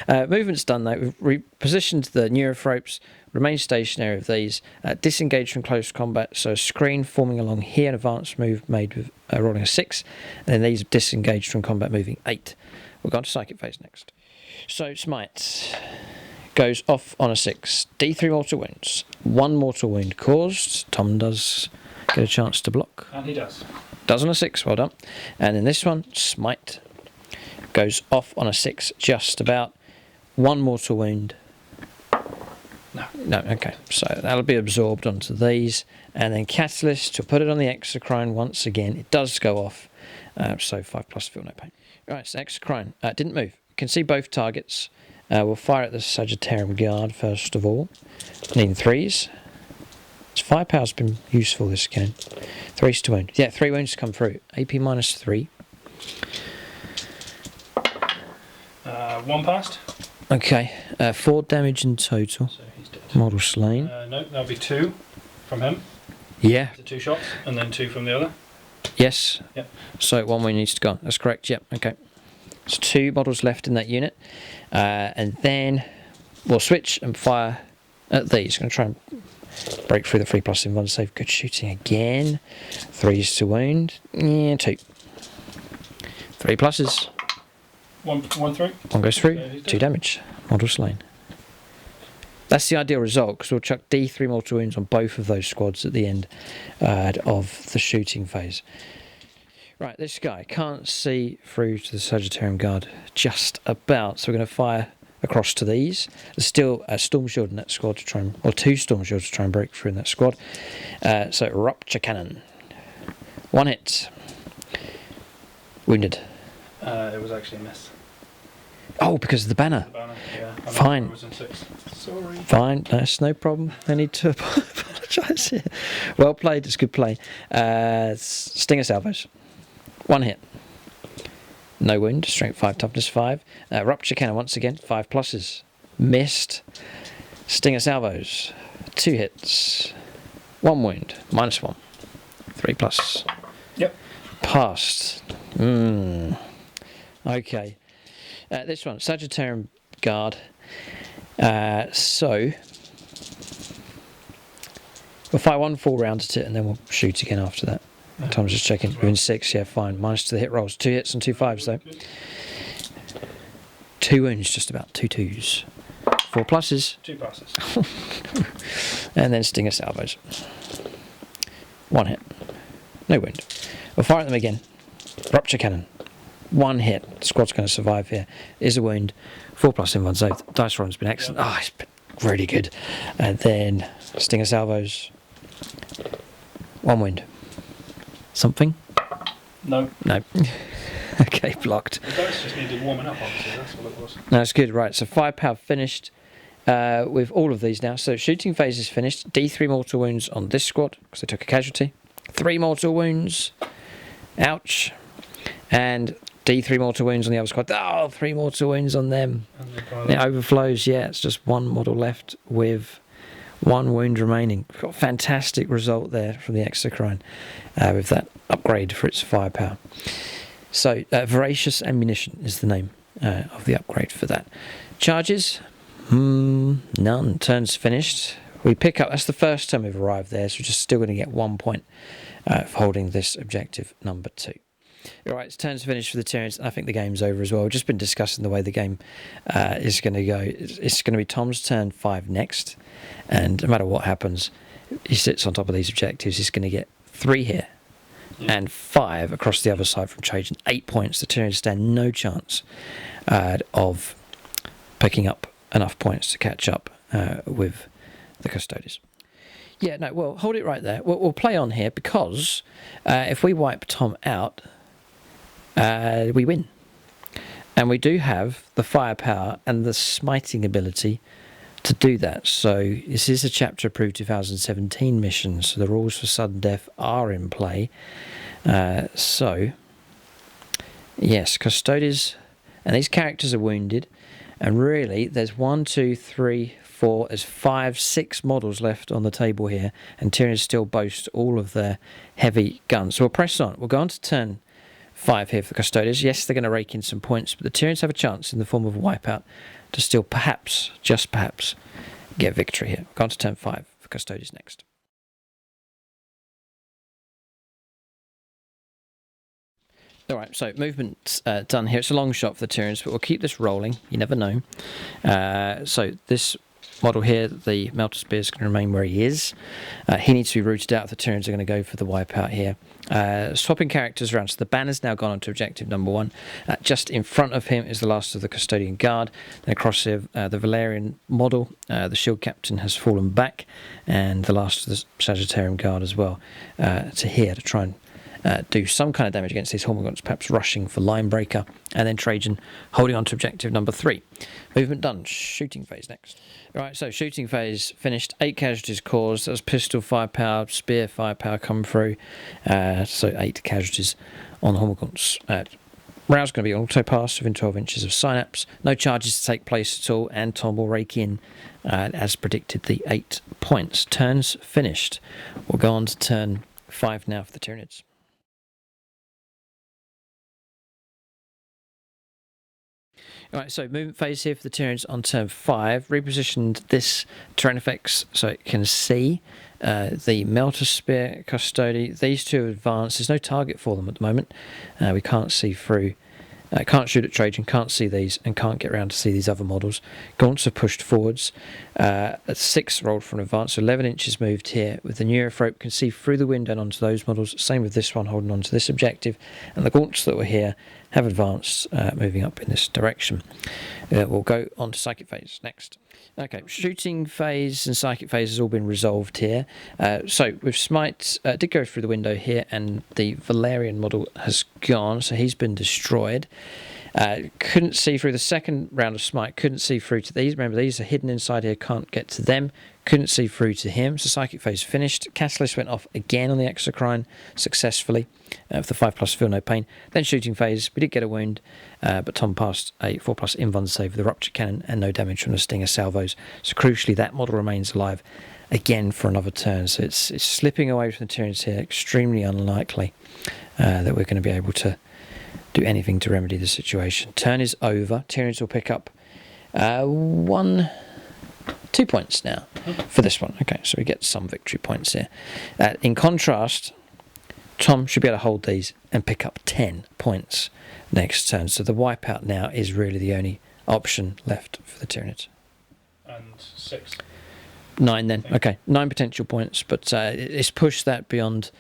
Movement's done though. We've repositioned the Neurothropes, remain stationary with these, disengaged from close combat, so a screen forming along here, an advanced move made with rolling a 6, and then these disengaged from combat moving 8. We'll go on to Psychic Phase next. So Smite goes off on a 6, D3 mortal wounds, 1 mortal wound caused. Tom does get a chance to block. And he does. Does on a 6, well done. And then this one, Smite, goes off on a 6, just about. 1 mortal wound. No, okay. So that'll be absorbed onto these. And then Catalyst, to put it on the Exocrine once again. It does go off. So 5+, feel no pain. Right, so Exocrine didn't move. You can see both targets. We'll fire at the Sagittarian Guard first of all. Needing 3s. Its firepower's been useful this game. 3s to wound. Yeah, 3 wounds come through. AP -3. 1 passed. Okay, 4 damage in total. So he's dead. Model slain. No, that'll be 2 from him. Yeah. So 2 shots, and then 2 from the other. Yes. Yep. So 1 wound needs to go. That's correct. Yep. Okay. There's 2 models left in that unit, and then we'll switch and fire at these. Going to try and break through the 3+ in 1 save. Good shooting again. 3s to wound. Yeah, 2. 3 pluses. 1 through. 1 goes through. Yeah, 2 damage. Model slain. That's the ideal result, because we'll chuck D3 mortal wounds on both of those squads at the end of the shooting phase. Right, this guy can't see through to the Sagittarian Guard just about, so we're going to fire across to these. There's still a Storm Shield in that squad to try and, or 2 Storm Shields to try and break through in that squad. So Rupture Cannon. 1 hit. Wounded. It was actually a miss. Oh, because of the banner. The banner, yeah. Fine. Was in 6. Sorry. Fine, that's no problem. I need to apologise here. Well played, it's good play. Stinger Salvos. 1 hit. No wound, strength 5, toughness 5. Rupture Cannon once again, 5 pluses. Missed. Stinger Salvos. 2 hits. 1 wound, -1. 3+. Yep. Passed. Okay. This one, Sagittarian Guard. So We'll fire one full round at it and then we'll shoot again after that. Tom's just checking. We're in 6, yeah, fine. Minus to the hit rolls. 2 hits and 2 5s though. 2 wounds, just about. 2 2s. 4 pluses. 2 pluses. And then stinger salvos. 1 hit. No wound. We'll fire at them again. Rupture cannon. 1 hit. The squad's going to survive here. Is a wound. 4 plus in one save. Dice roll's been excellent. Oh, it's been really good. And then stinger salvos. 1 wound. Something? No. No. Okay, blocked. The dice just needed warming up, obviously. That's what it was. No, that's good. Right, so firepower finished with all of these now. So shooting phase is finished. D3 mortal wounds on this squad because they took a casualty. 3 mortal wounds. Ouch. And D3 mortal wounds on the other squad. Oh, 3 mortal wounds on them. It overflows. Yeah, it's just 1 model left with 1 wound remaining. Got a fantastic result there from the Exocrine with that upgrade for its firepower. So, Voracious Ammunition is the name of the upgrade for that. Charges? None. Turns finished. We pick up, that's the first time we've arrived there, so we're just still going to get 1 point for holding this objective number 2. Alright, it's turns finished for the Tyranids. I think the game's over as well. We've just been discussing the way the game is going to go. It's going to be Tom's turn 5 next, and no matter what happens, he sits on top of these objectives. He's going to get 3 here. And 5 across the other side from Trajan. 8 points. The Tyranids stand no chance of picking up enough points to catch up with the Custodes. Yeah, no, well, hold it right there. We'll play on here because if we wipe Tom out, we win. And we do have the firepower and the smiting ability to do that. So this is a chapter approved 2017 mission, so the rules for sudden death are in play. So yes, Custodes, and these characters are wounded, and really there's 1 2 3 4, there's 5 6 models left on the table here, and Tyranids still boast all of their heavy guns. So we'll press on. We'll go on to turn 5 here for the Custodes. Yes, they're going to rake in some points, but the Tyranids have a chance in the form of a wipeout to still perhaps, just perhaps, get victory here. Go on to turn 5 for Custodes next. Alright, so movement done here. It's a long shot for the Tyranids, but we'll keep this rolling. You never know. So this model here, the Melter Spear, is going to remain where he is. He needs to be rooted out. The Tyranids are going to go for the wipeout here. Swapping characters around. So the banner's now gone on to objective number 1. Just in front of him is the last of the Custodian Guard. Then across here, the Valerian model, the Shield Captain has fallen back, and the last of the Sagittarian Guard as well to here to try and do some kind of damage against these Hormagaunts, perhaps rushing for Line Breaker, and then Trajan holding on to objective number 3. Movement done. Shooting phase next. Right, so shooting phase finished. 8 casualties caused. That was pistol firepower, spear firepower come through. So 8 casualties on the Hormagaunts. Rouse going to be auto pass within 12 inches of synapse. No charges to take place at all, and Tom will rake in, as predicted, the 8 points. Turns finished. We'll go on to turn 5 now for the Tyranids. Alright, so movement phase here for the Tyranids on turn 5. Repositioned this terrain effects so it can see the Melter Spear Custode. These two have advanced. There's no target for them at the moment. We can't see through. Can't shoot at Trajan, can't see these, and can't get around to see these other models. Gaunts have pushed forwards. 6 rolled for an advance, so 11 inches moved here. With the Neurothrope, can see through the window and onto those models. Same with this one, holding on to this objective. And the Gaunts that were here have advanced, moving up in this direction. We'll go on to Psychic Phase next. Okay, shooting phase and psychic phase has all been resolved here. So with Smite, did go through the window here, and the Valerian model has gone, so he's been destroyed. Couldn't see through the second round of Smite, couldn't see through to these. Remember, these are hidden inside here, can't get to them. Couldn't see through to him, so psychic phase finished. Catalyst went off again on the Exocrine successfully with the 5+ feel no pain. Then shooting phase, we did get a wound, but Tom passed a 4+ invuln save with the rupture cannon and no damage from the stinger salvos. So crucially, that model remains alive again for another turn. So it's slipping away from the Tyranids here. Extremely unlikely that we're going to be able to do anything to remedy the situation. Turn is over. Tyranids will pick up 1 2 points now for this one. Okay, so we get some victory points here. In contrast, Tom should be able to hold these and pick up 10 points next turn. So the wipeout now is really the only option left for the Tyranids. And 6. 9 then. Okay, 9 potential points, but it's pushed that beyond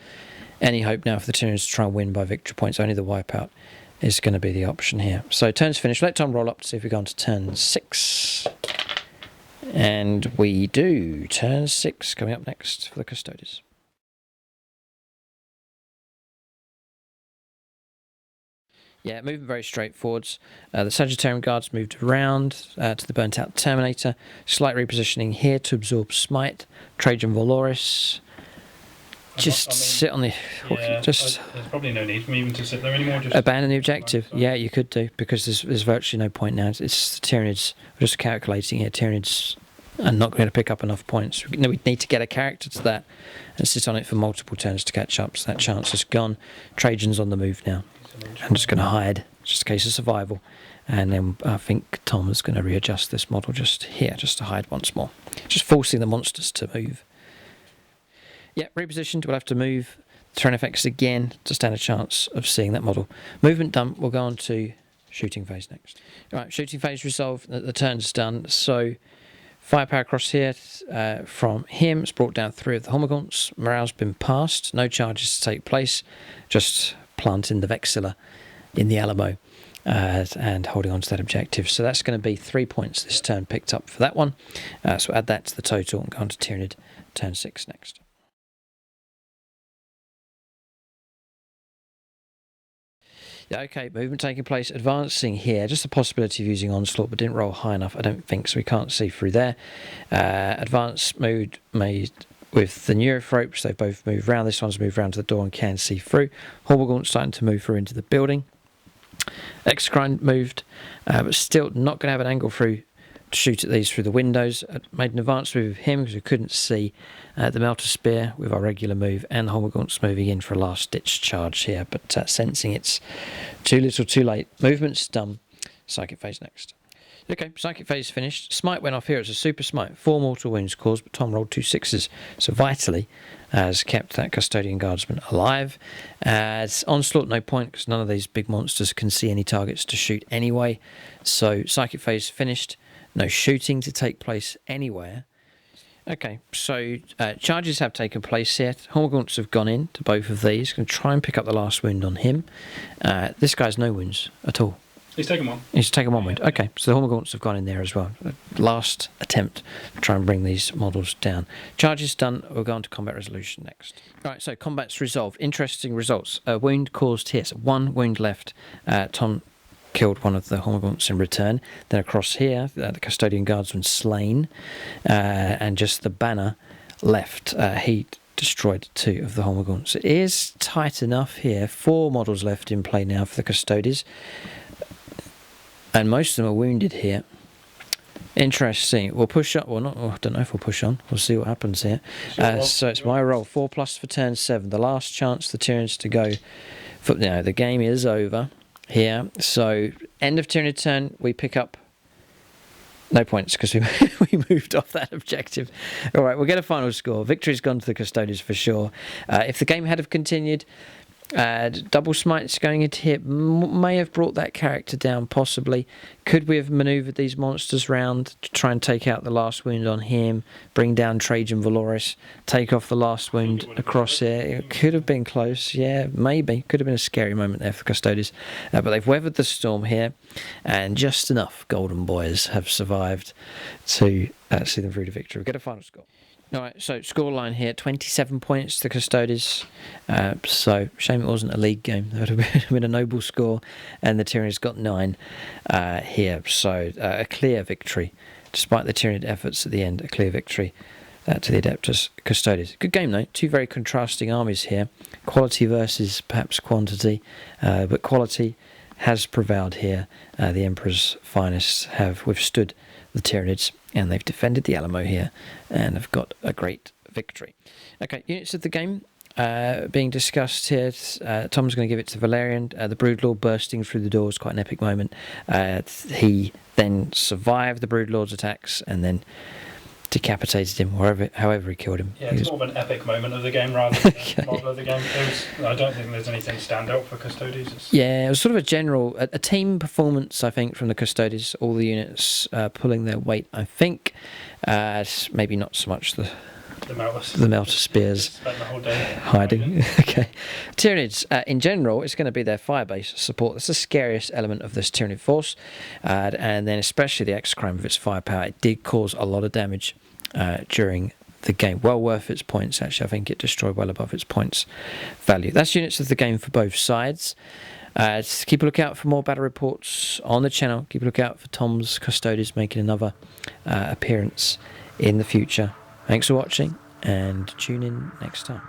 any hope now for the Tyranids to try and win by victory points. Only the wipeout is going to be the option here. So turn's finished. Let Tom roll up to see if we go on to turn 6. And we do. Turn 6 coming up next for the Custodes. Yeah, moving very straightforwards. The Sagittarian Guards moved around to the burnt out Terminator. Slight repositioning here to absorb Smite. Trajan Valoris. Just sit on the... Yeah, there's probably no need for me even to sit there anymore. Just abandon the objective. Yeah, you could do, because there's virtually no point now. It's the Tyranids. We're just calculating here. Tyranids are not going to pick up enough points. We need to get a character to that and sit on it for multiple turns to catch up. So that chance is gone. Trajan's on the move now. I'm just going to hide, just in case of survival. And then I think Tom is going to readjust this model just here, just to hide once more. Just forcing the monsters to move. Yeah, repositioned. We'll have to move the terrain effects again to stand a chance of seeing that model. Movement done. We'll go on to shooting phase next. All right, shooting phase resolved. The turn's done. So firepower across here from him. It's brought down 3 of the Hormagaunts. Morale's been passed. No charges to take place. Just planting the Vexilla in the Alamo and holding on to that objective. So that's going to be 3 points this turn picked up for that one. So add that to the total and go on to Tyranid turn 6 next. Yeah, okay, movement taking place, advancing here. Just the possibility of using Onslaught, but didn't roll high enough, I don't think, so we can't see through there. Advance mode made with the Neurophropes. They've both moved round. This one's moved round to the door and can see through. Hormagaunt starting to move through into the building. Exocrine moved, but still not going to have an angle through to shoot at these through the windows. Made an advance move with him because we couldn't see the Melter Spear with our regular move, and the Hormagaunts moving in for a last ditch charge here, but sensing it's too little too late. Movement's done. Psychic phase next. Okay, psychic phase finished. Smite went off here. It's a super smite. 4 mortal wounds caused, but Tom rolled 2 6s. So vitally has kept that Custodian Guardsman alive. As Onslaught, no point, because none of these big monsters can see any targets to shoot anyway. So psychic phase finished. No shooting to take place anywhere. Okay, so charges have taken place here. Hormagaunts have gone in to both of these. Going to try and pick up the last wound on him. This guy's no wounds at all. He's taken one. He's taken one wound. Okay, so the Hormagaunts have gone in there as well. Last attempt to try and bring these models down. Charges done. We'll go on to combat resolution next. All right, so combat's resolved. Interesting results. A wound caused here. So 1 wound left. Tom killed one of the Hormagaunts in return. Then across here, the Custodian Guardsman slain. And just the banner left. He destroyed 2 of the Hormagaunts. It is tight enough here. 4 models left in play now for the Custodes. And most of them are wounded here. Interesting. We'll push up. Well, not. I don't know if we'll push on. We'll see what happens here. So it's my roll. 4+ for turn 7. The last chance for the Tyranids to go. The game is over here. So end of Tyranid turn. We pick up no points because we moved off that objective. All right. We'll get a final score. Victory's gone to the Custodes for sure. If the game had have continued, double smites going into here may have brought that character down, possibly. Could we have manoeuvred these monsters round to try and take out the last wound on him, bring down Trajan Valoris, take off the last wound across here? It could have been close, yeah, maybe. Could have been a scary moment there for Custodes. But they've weathered the storm here, and just enough Golden Boys have survived to see them through to victory. We'll get a final score. All right, so scoreline here, 27 points to Custodes. So shame it wasn't a league game. That would have been a noble score. And the Tyranids got 9 here. So a clear victory. Despite the Tyranid efforts at the end, a clear victory to the Adeptus Custodes. Good game though. 2 very contrasting armies here. Quality versus perhaps quantity. But quality has prevailed here. The Emperor's finest have withstood the Tyranids, and they've defended the Alamo here and have got a great victory. Okay, units of the game being discussed here. Tom's going to give it to Valerian. The Broodlord bursting through the door was quite an epic moment. He then survived the Broodlord's attacks and then decapitated him, however he killed him. Yeah, it's more of an epic moment of the game rather than a model of the game. I don't think there's anything standout for Custodes. Yeah, it was sort of a general, a team performance, I think, from the Custodes. All the units pulling their weight, I think. Maybe not so much the Melter Spears spent the whole day hiding. Okay. Tyranids, in general, it's going to be their firebase support. That's the scariest element of this Tyranid force. And then especially the X-Crime with its firepower. It did cause a lot of damage during the game. Well worth its points, actually. I think it destroyed well above its points value. That's units of the game for both sides. Keep a lookout for more battle reports on the channel. Keep a lookout for Tom's Custodes making another appearance in the future. Thanks for watching, and tune in next time.